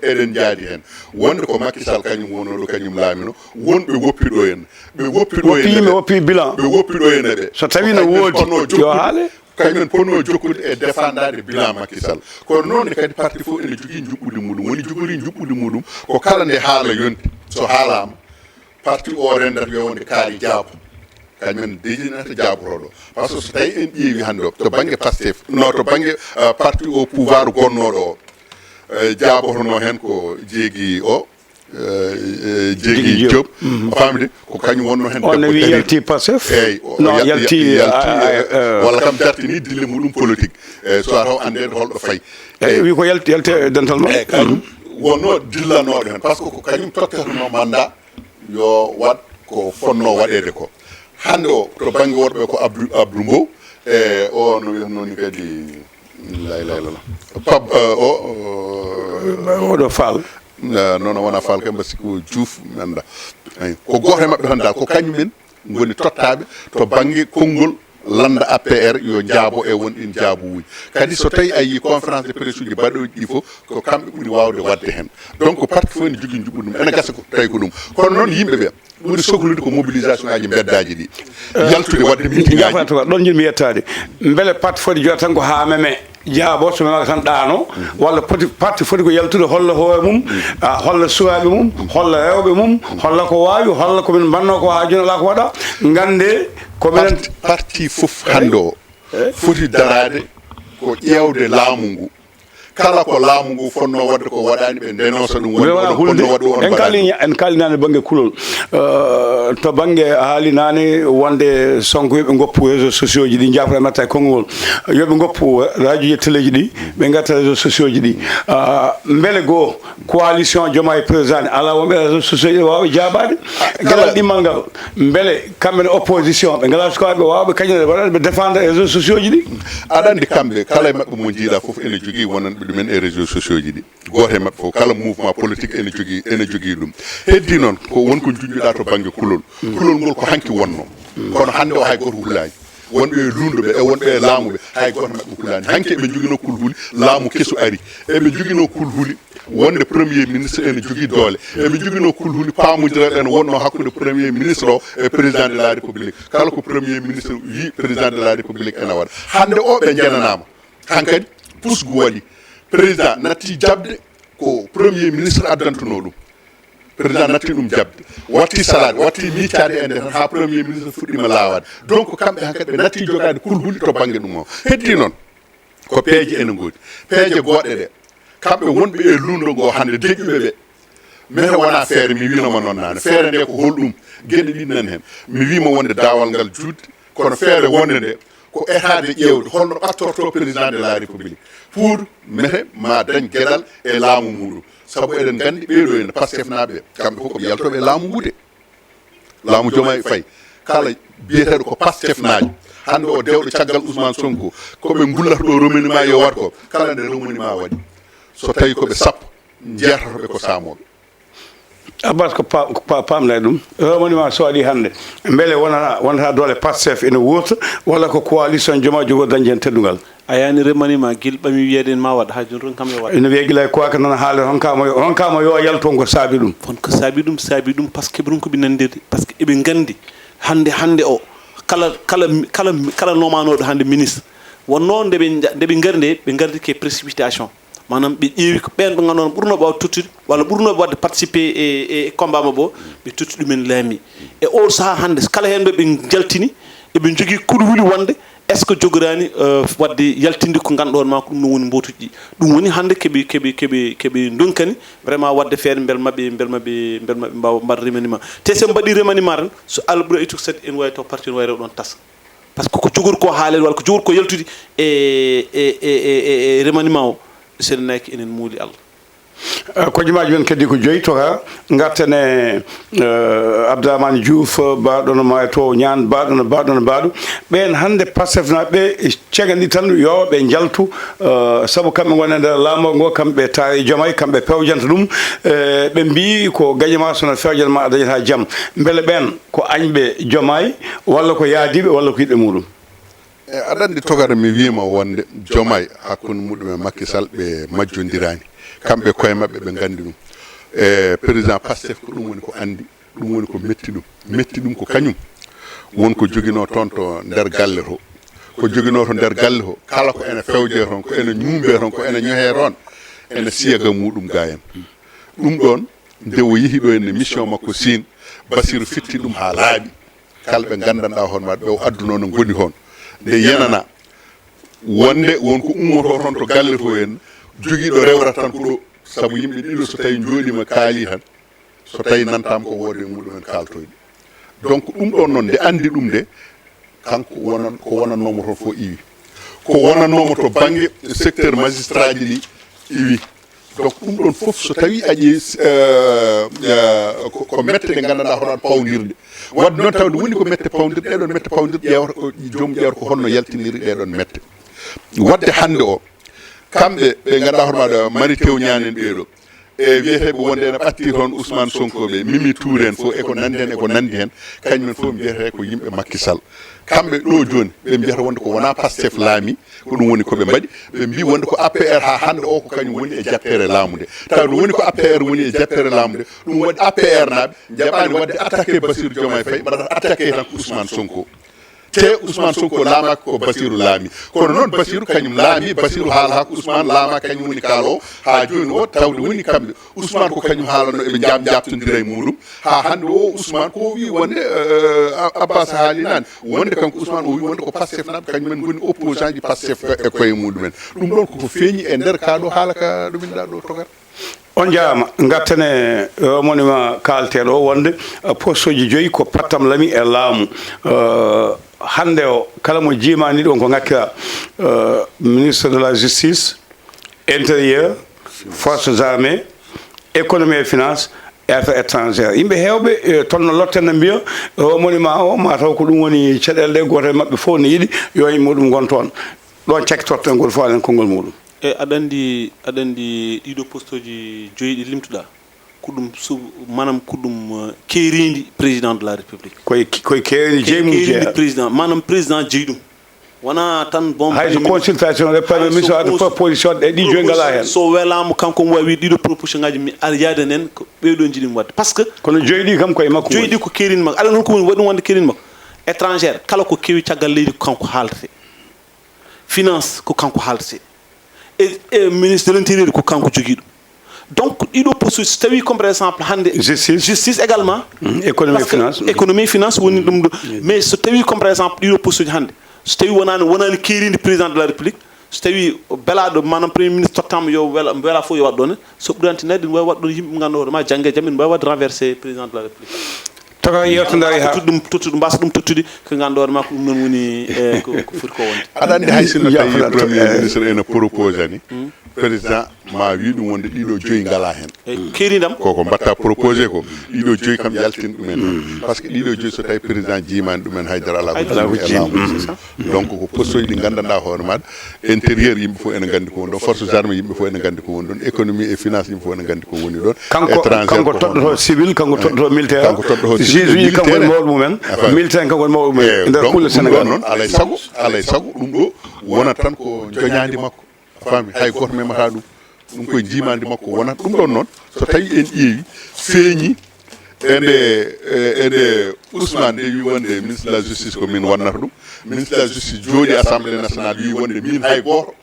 eɗen jaadi hen wonde ko Macky Sall kañum wonoɗo kañum laamino wonɓe woppiɗo en ɓe woppiɗo yimɓe woppi bilan ɓe woppiɗo ene ɓe so tawi no woodi yo haale kañumen ponno jokkude e défendade bilan Macky Sall kono noon kadi parti fof ene jogui juɓɓude muɗum woni jogori juɓɓude muɗum ko kala nde haala yonti so haalama parti o rendata yo wonde kaari jaabo kañumen dejinata jaaboroɗo par ce que so tawi en ƴeewi hannde o to banggue Pastef no to banggue parti au pouvoir gonnoɗo o jaabotono hen ko jeegui o jeegui Diop famde ko kañum wonno hen on wi yalti Pastef eyyi non yalti walla kam dartini dille muɗum politique so taw andede holɗo fayi eyyi wi ko yalte dental ma eyyi kañum wonno dillanoɗo hen par ce que ko kañum tottatono mandat yo wat ko fonno waɗede ko hande o to banggue worɓe ko Abdou Mbow e o no wiyatnoni kadi laylala pab oɗo Fall non wona Fall kam mba sikko Diouf mi anda ko goto e mabɓe tan dal ko kañumen goni tottaɓe to banggue konngol landa APR yo jaabo e won ɗin jaabuwuji kadi so tawi a yi conférence de presse uji baɗoji ɗi fof ko kamɓe ɓuuri wawde wadde hen donc parti fof ne jogui juɓɓu ɗum ene gasa ko tawi ko ɗum kono noon yimɓeɓe ɓuuri sohlude ko mobilisation ngaji beddaji ɗi yaltude wadde meeting ngaji ɗon jinmi yettade beele parti foti jooɗa tan ko ha meme jaabo so memaka tan ɗaano walla parti foti ko yaltude holla hoore mum holla suwaɓe mum holla rewɓe mum holla ko wawi holla komin mbanno ko ha joni ala ko waɗa gande komin parti fof hande o foti darade ko ƴewde laamu ngu kala ko laamu ngu fonno wadde ko waɗani ɓe ndenosa ɗum wonno waɗu on en kalinani banggue kulol to banggue haali nane wonde Sonko yoɓe goppu réseaux sociaux ji ɗi jafra matta e konngol yoɓe goppu radio ji téléji ɗi ɓe gatta réseaux sociaux ji ɗi beele goo coalition Diomaye président ala wonɓe réseaux sociaux ji wawɓe jabade galal ɗimmal ngal beele kamɓene opposition ɓe ngala sukaɓe wawɓe kañum waɗaɓe ɓe défendre réseaux sociaux ji ɗi aɗa andi kamɓe kala e mabɓe mo jiiɗa foof ene jogui wonan ɗumen e réseaux sociaux ji ɗi goto e mabɓe fof kala mouvement politique ene jogui ɗum heddi noon ko wonko juƴƴuɗa to banggue kulol ngol ko hanki wonno kono hande o hay goto hullani wonɓe e lunduɓe e wonɓe e laamuɓe hay goto mabɓe hullani hanke eɓe joguino kulhuli laamu kesu ari eɓe joguino kulhuli wonde premier ministre ene jogui doole eɓe joguino kulhuli pamodiral ene wonno hakkude premier ministre o e président de la république kala ko premier ministre wi président de la république ene waɗa hande o ɓe jenanama hankkadi pusgu waɗi président natti jabde ko premier ministre addantuno ɗum président natti ɗum jabde watti salade watti miccade e nder ha premier ministre fuɗɗima lawade donc kamɓe hankkadi ɓe natti jogade kulhuli to banggue ɗum o heddi noon ko peeje ene goodi peeje goɗɗe ɗe kamɓe wonɓe e lundo ngo hande deƴƴuɓe ɓe mete wona feere mi winoma noon nane feere nde ko holɗum gueɗe ɗiɗi nan hen mi wima wonde dawal ngal judde kono feere wonde nde ko etade ƴewde holno ɓattorto président de la république pour mete ma dañ gueɗal e laamu muɗum saabu eɗen gandi ɓeeɗo ene Pastef naɓe kamɓe fof koɓe yaltoɓe laamu ngu de laamu Diomaye Faye kala biyeteɗo ko Pastef najo hande o dewɗo caggal Ousmane Sonko koɓe gullata ɗo remaniement yo wat ko kala nde remaniement waɗi so tawi koɓe sappo jeetotoɓe ko samoɓe Abbas ko pamɗa ɗum remaniement so waɗi hannde beele wonata doole Pastef ene wuurta walla ko coalition Diomaye jogo dañde hen teddugal a yani remaniement guil ɓami wiyede ma waɗa ha joni ron kam yo waɗa ene wiya guila koaka noon haale honkama yo yalton ko saabi ɗum fon ko saabi ɗum par ce que ɓe ronkoɓe nandirde par ce que eɓe gandi hande o kala nomanoɗo hande ministre wonno ndeɓe garde ɓe gardi ke précipitation manam ɓe ƴeewi ko ɓen ɓe ganduɗon ɓurnoɓe waw tottude walla ɓurnoɓe wadde participer e combat ma bo ɓe totti ɗumen laami e o saaha hande kala hen ɗo ɓe jaltini eɓe jogui kuɗhuli wonde est ce que jogorani wadde yaltinde ko ganduɗon ma ko ɗum no woni mbotuji ɗum woni hande keɓe donkani vraiment wadde feere bel mabɓe mbawa mbaɗ remaniement te sen mbaɗi remaniement tan so Allah ɓuura ittuko sadi en wawi taw parti en wawi rew ɗon tasa par ce que ko jogori ko haalede walla ko jogori ko yaltude e remaniement o sen naki enen muuli Allah kojumaji men kadi ko joyi toka gartene Abdourahmane Diouf baɗono ma to ñaan baɗono baɗo ɓen hande Pastef naɓe cegani tan yo ɓe jaltu saabu kamɓe gona nder laamu ngo kamɓe tawi joomay kamɓe pewjanta ɗum ɓe mbi ko gaƴama sono fewjana ma a dañata jaam beele ɓen ko añɓe joomay walla ko yaadiɓe walla ko yiɗɓe muɗum aɗa andi togara mi wima wonde joomay hakkude muɗum e Macky Sall ɓe majjodirani kamɓe koye maɓɓe ɓe gandi ɗum président Pastef ko ɗum woni ko andi ɗum woni ko metti ɗum ko kañum wonko joguino toon to nder galle to ko joguino to nder galle to kala ko ene fewje toon ko ene ñumbe toon ko ene ñohe toon ene siyaga muɗum ga en ɗum ɗon nde o yeehi ɗo enne mission makko Sine Bassirou fitti ɗum ha laaɓi kala ɓe gandanɗa hoon maɗa ɓe o adduno no goni toon nde yenana wonde wonko ummoto toon to galle to en jogiiɗo rewrata tan ko ɗo sabu yimɓe ɗiɗo so tawi jooɗima kaali tan so tawi nantama ko woode muɗumen kaltoyde donc ɗum ɗon noon nde andi ɗum nde kanko ko wonannomo toon fof iwi ko wonannomo to banggue secteur magistrat ji ɗi iwi donc ɗum ɗon fof so tawi a ƴeewi ko mette ɗe gandanɗa hono pawdirde wadde noon tawde woni ko mette pawdirde ɗeɗon mette pawdirde ƴewata joomum ƴewata ko holno yaltiniri ɗeɗon mette wadde hande o kamɓe ɓe ganduɗa hono maɗa Mary Teuw Niane en ɓeeɗo e wiyeteɓe wonde ene ɓatti toon Ousmane Sonko ɓe Mimi Touré en fof eko nandi hen eko nandi hen kañumen fof mbiyete ko yimɓe Macky Sall kamɓe ɗo joni ɓe mbiyata wonde ko wona Pastef laami ko ɗum woni koɓe mbaɗi ɓe mbi wonde ko APR ha hande o ko kañum woni e jappere laamu nde taw ɗum woni ko APR woni e jappere laamu nde ɗum waɗi APR naɓe jaɓani wadde attaqué Bassirou Diomaye Faye mbaɗata attaqué tan ko Ousmane Sonko te Ousmane Sonko laamaka ko Bassirou laami kono noon Bassirou kañum laami Bassirou haala ha ko Ousmane laama kañum woni kaalo ha joni o tawde woni kamɓe Ousmane ko kañum haalano eɓe jabtodira e muɗum ha hande o Ousmane ko wi wonde Abbas haali nane wonde kanko Ousmane o wi wonde ko Pastef naɓe kañumen goni opposant ji Pastef e koye muɗumen ɗum ɗon koko feeñi e nder kaɗo haala ka ɗuminɗa ɗo togat on jaama gartane monima kalteɗo wonde poste uji joyyi ko pattam lami e laamu hande o kala mo jimani ɗon ko ngakkira ministre de la justice intérieur forces armées économie et finance e affaires étrangères yimɓe hewɓe toon no lotten no mbiya monima o mataw ko ɗum woni caɗele ɗe goto e mabɓe fof ne yiiɗi yo e muɗum gon toon ɗon cakkitorten ngol fof alen konngol muɗum e aɗa andi ɗiɗo poste uji joyi ɗi limtuɗa ko ɗum manam ko ɗum keeridi président de la république koye keeridi jeeymuji président manam président jeeyi ɗum wona tan bon hayso consultation de premier ministre ade proposition ɗe ɗi joyi ngala hen so welama kanko mo wawi ɗiɗo proposition ngaji mi ar yaade nen ko ɓeeɗo jiɗimi wadde par ce que kono joyi ɗi kam koye makko joyi ɗi ko keeridi makko aɗa noon ko woni waɗi ɗum wonde keeridi makko étrangère kala ko keewi caggal leydi ko kanko haaldete finance ko kanko haaldete e ministre de l'intérieur ko kanko jogui ɗum donc ɗiɗo poste so tawi comme par exemple hande justice également économie finance woni ɗum ɗo mais so tawi comme par exemple ɗiɗo poste uji hande so tawi wonani keeridi président de la république so tawi belaɗo manam premier ministre tottama yo wela fof yo waɗ ɗon so ɓurantinede ɗum wawi waɗ ɗon yimɓe ganduɗa hoore ma jangge jaam ene mbawi wadde renversé président de la république taka yewtodari ha ɗum tottude mbasa ɗum tottude ko ganduɗa hoore ma ko ɗum noon woni ko foti ko wonde aɗa andi hay sinno tawi premier ministre ene propose ani président ma wi ɗum wonde ɗiɗo joyi ngala hen keeridam koko mbatta proposé ko ɗiɗo joyi kam yaltin ɗumen par ce que ɗiɗo joyi so tawi président jimani ɗumen haydara ala ko donc ko poste uji ɗi gandanɗa hoore maɗa intérieur yimɓe fof ene gandi ko woni ɗon forces armées yimɓe fof ene gandi ko woni ɗon économie et finance yimɓe fof ene gandi ko woni ɗon kanko toɗɗoto civil kanko toɗɗoto militaire kanko toɗɗoto juge kanko woni mawɗo mumen militaire kanko woni mawɗo mumen nder kulle sénégal noon alay saago ɗum ɗo wonat tan ko joñadi makko fami hay goto memata ɗum ɗum koye jimandi makko wonat ɗum ɗon noon so tawi en ƴeewi feeñi ende Ousmane de wi wonde ministre de la justice ko min wonnata ɗum ministre de la justice jooɗi assemblée nationale wi wonde min hay goto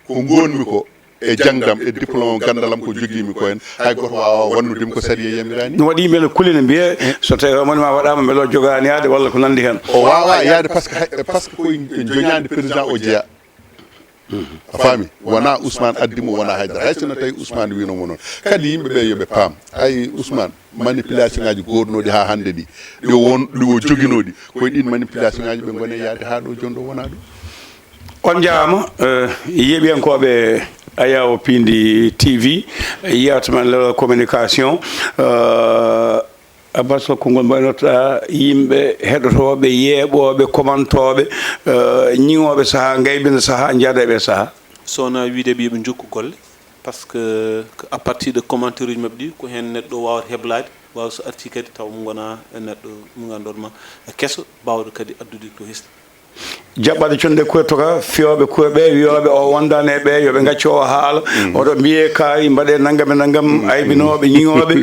ko gonmi ko e jangdam e diplôme gandalam ko jogimi ko en hay goto wawa wannudimi ko sariya yamirani ɗum waɗi beele kulina mbiye so tawi monima waɗama beele o jogani yaade walla ko nandi hen o wawa yaade par ce que koye joñade président o jeeya a faami wona Ousmane addimo wona haydara hay sono tawi Ousmane winomo noon kadi yimɓeɓe yooɓe paam ay Ousmane manipulation ngaji godunoɗi ha hande ɗi ɗiwo joguinoɗi koye ɗin manipulation ngaji ɓe gone yaade ha ɗo joni ɗo wona ɗum on jarama yeɓiyankoɓe Ayaw Pindi TV yewtamen le communication abaso kongol mbaynota yimɓe heɗotoɓe yeeɓoɓe commentoɓe ñiŋoɓe saaha gaybinde saaha jaadeɓe saaha sowona wiide ɓe yoɓe jokku golle par ce que à partir de commentaire uji mabɓe ɗi ko hen neɗɗo wawata heblade wawa so arti kadi taw mo gona neɗɗo mo ganduɗoma kesso bawɗo kadi addude ko hesɗi jaɓɓade conde kuye toka fiyoɓe kuyeɓe wiyoɓe o wondane ɓe yoɓe gacco o haala oɗo mbiye kayi mbaɗe naggam e naggam aybinoɓe ñiŋoɓe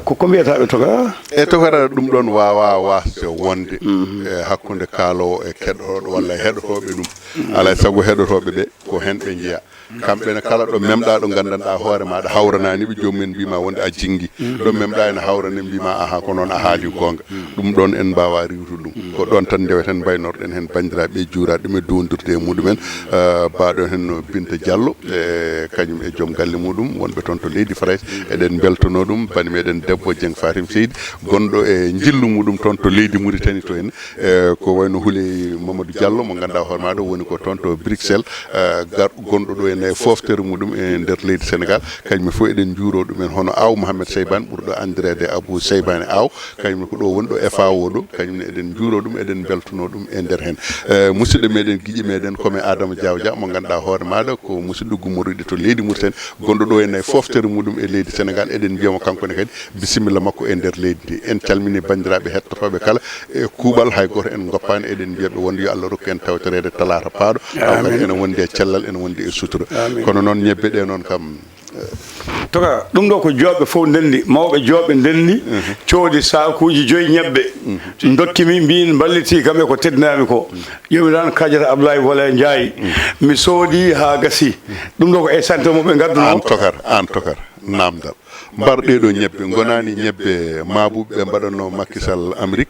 ko mbiyataɓe toka e tokara ɗum ɗon wawa wasde wonde e hakkude kaalowo e keɗoɗo walla heɗotoɓe ɗum alay saago heɗotoɓe ɓe ko hen ɓe jeeya kamɓene kala ɗo memɗa ɗo gandanɗa hoore maɗa hawranani ɓe jomumen mbima wonde a jingui ɗo memɗa ene hawrani mbima aha ko noon a haali gonga ɗum ɗon en mbawa riwtude ɗum ko ɗon tan ndeweten mbaynorɗen hen bandiraɓe juuraɗe ɗum e dondirde e muɗumen baɗon hen no Binta Diallo e kañum e joom galle muɗum wonɓe toon to leydi France eɗen beltono ɗum bani meɗen debbo Dieng Fatim Seydi gonɗo e jillu muɗum toon to leydi Mauritanie to en ko wayno Houleye Mamadou Diallo mo ganduɗa hoore maɗo woni ko toon to Bruxelles gonɗo ɗo en e foftere muɗum e nder leydi Sénégal kañum fof eɗen juuro ɗumen hono aw Mouhamed Seybane ɓurɗo andirede Abou Seybane aw kañum ko ɗo woni ɗo FAO ɗo kañumne eɗen juuro ɗum eɗen beltuno ɗum e nder hen musidɗo meɗen guiƴi meɗen komi Adama Diawdia mo ganduɗa hoore maɗa ko musidɗo gummoride to leydi Mauritanie gonɗo ɗo ene foftere muɗum e leydi Sénégal eɗen mbiyamo kankone kadi bisimilla makko e nder leydi ndi en calmini bandiraɓe hettotoɓe kala e kuuɓal hay goto en goppani eɗen mbiyaɓe wonde yo Allah rokku en tawtorede talata paaɗo taw kadi ene wondi e cellal ene wondi e sutura kono noon ñebbe ɗe noon kam toka ɗum ɗo ko joɓɓe fof ndendi mawɓe joɓɓe ndendi coodi sakuji 5 ñebbe dokkimi mbin balliti kamɓe ko teddinami ko yomi tan kadiata Abdoulaye Wole Ndiaye mi soodi ha gasi ɗum ɗo ko e santé moɓe gadduno an tokar namdal mbarɗeɗo ñebbe gonani ñebbe mabuɓe ɓe mbaɗanno Macky Sall Amérique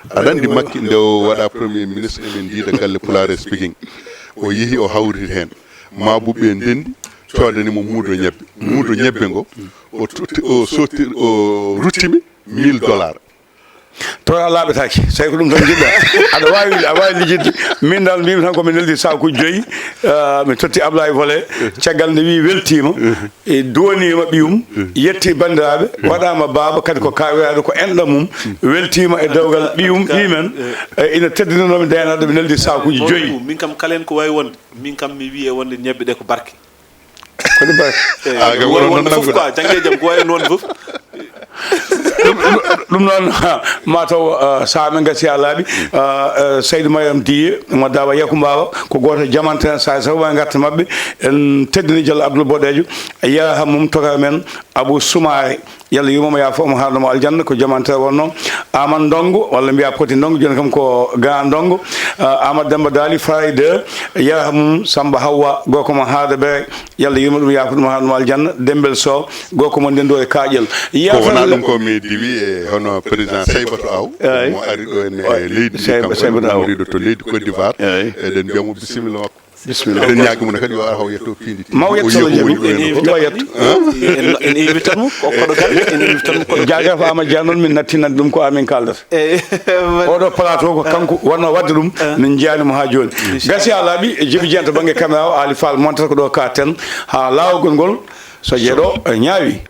aɗa andi Macky nde o waɗa premier ministre eɓen jiida galle Pulare speaking o yeehi o hawriti hen mabuɓe ndendi codanimo muudo ñebbe ngo o ruttimi $1000 to a laaɓetaki tawi ko ɗum tan jiɗɗa aɗa wawi lijidde min dal mbimi tan komi neldi sakuji 5 mi totti Abdoulaye Wole caggal nde wi weltima e donima ɓiyum yetti bandiraɓe waɗama baba kadi ko kawiraɗo ko enɗam mum weltima e dewgal ɓiyum ɓimen ina teddinanomi daynaɗo mi neldi sakuji 5 min kam kalen ko wawi wonde min kam mi wiye wonde ñebbe ɗe ko barke kodi barke aga wonon fof quoi jangge jaam ko wawi noon fof ɗum noon mataw saaha gasi ha laaɓi Seydou Mariam Diye mo dawa Yakumbawa ko goto jamanten sa sababu garta mabɓe en teddini Diallo Abdoul Boɗejo yaha mum toka men Abou Soumaré yalla yumama ya fof mo haaldamo aljanna ko jamantere wonno Amadou Ndongo walla mbiya Poti Ndongo joni kam ko Ga Ndongo Amadou Demba Dali Fayde yaha mum Samba Hawa goko mo haada ɓe yalla yuma ɗum yafa ɗum haaldamo aljanna Dembel Sow goko mo ndendo e kaƴel wona ɗum ko mi diwi e hono président Seybatou Aw mo ari ɗo en leydi Seybatou Aw riɗo to leydi Côte d'Ivoire eɗen mbiyamo bisimilla makko bisimilla eɗen ñaagui mum kadi yo ar haw yetto Pindi maw yetto yo yetto en invitat mo koɗo galle en invitat mo koɗo jaga fa Amadou Dia noon min nattinande ɗum ko amin kaldata oɗo plateau ko kanko wonno wadde ɗum min jiyanimo ha joni gasi ha laaɓi Djiby Dieng to banggue caméra o Ali Fall montata ko ɗo ka ten ha lawol ngol so jeeɗo ñaawi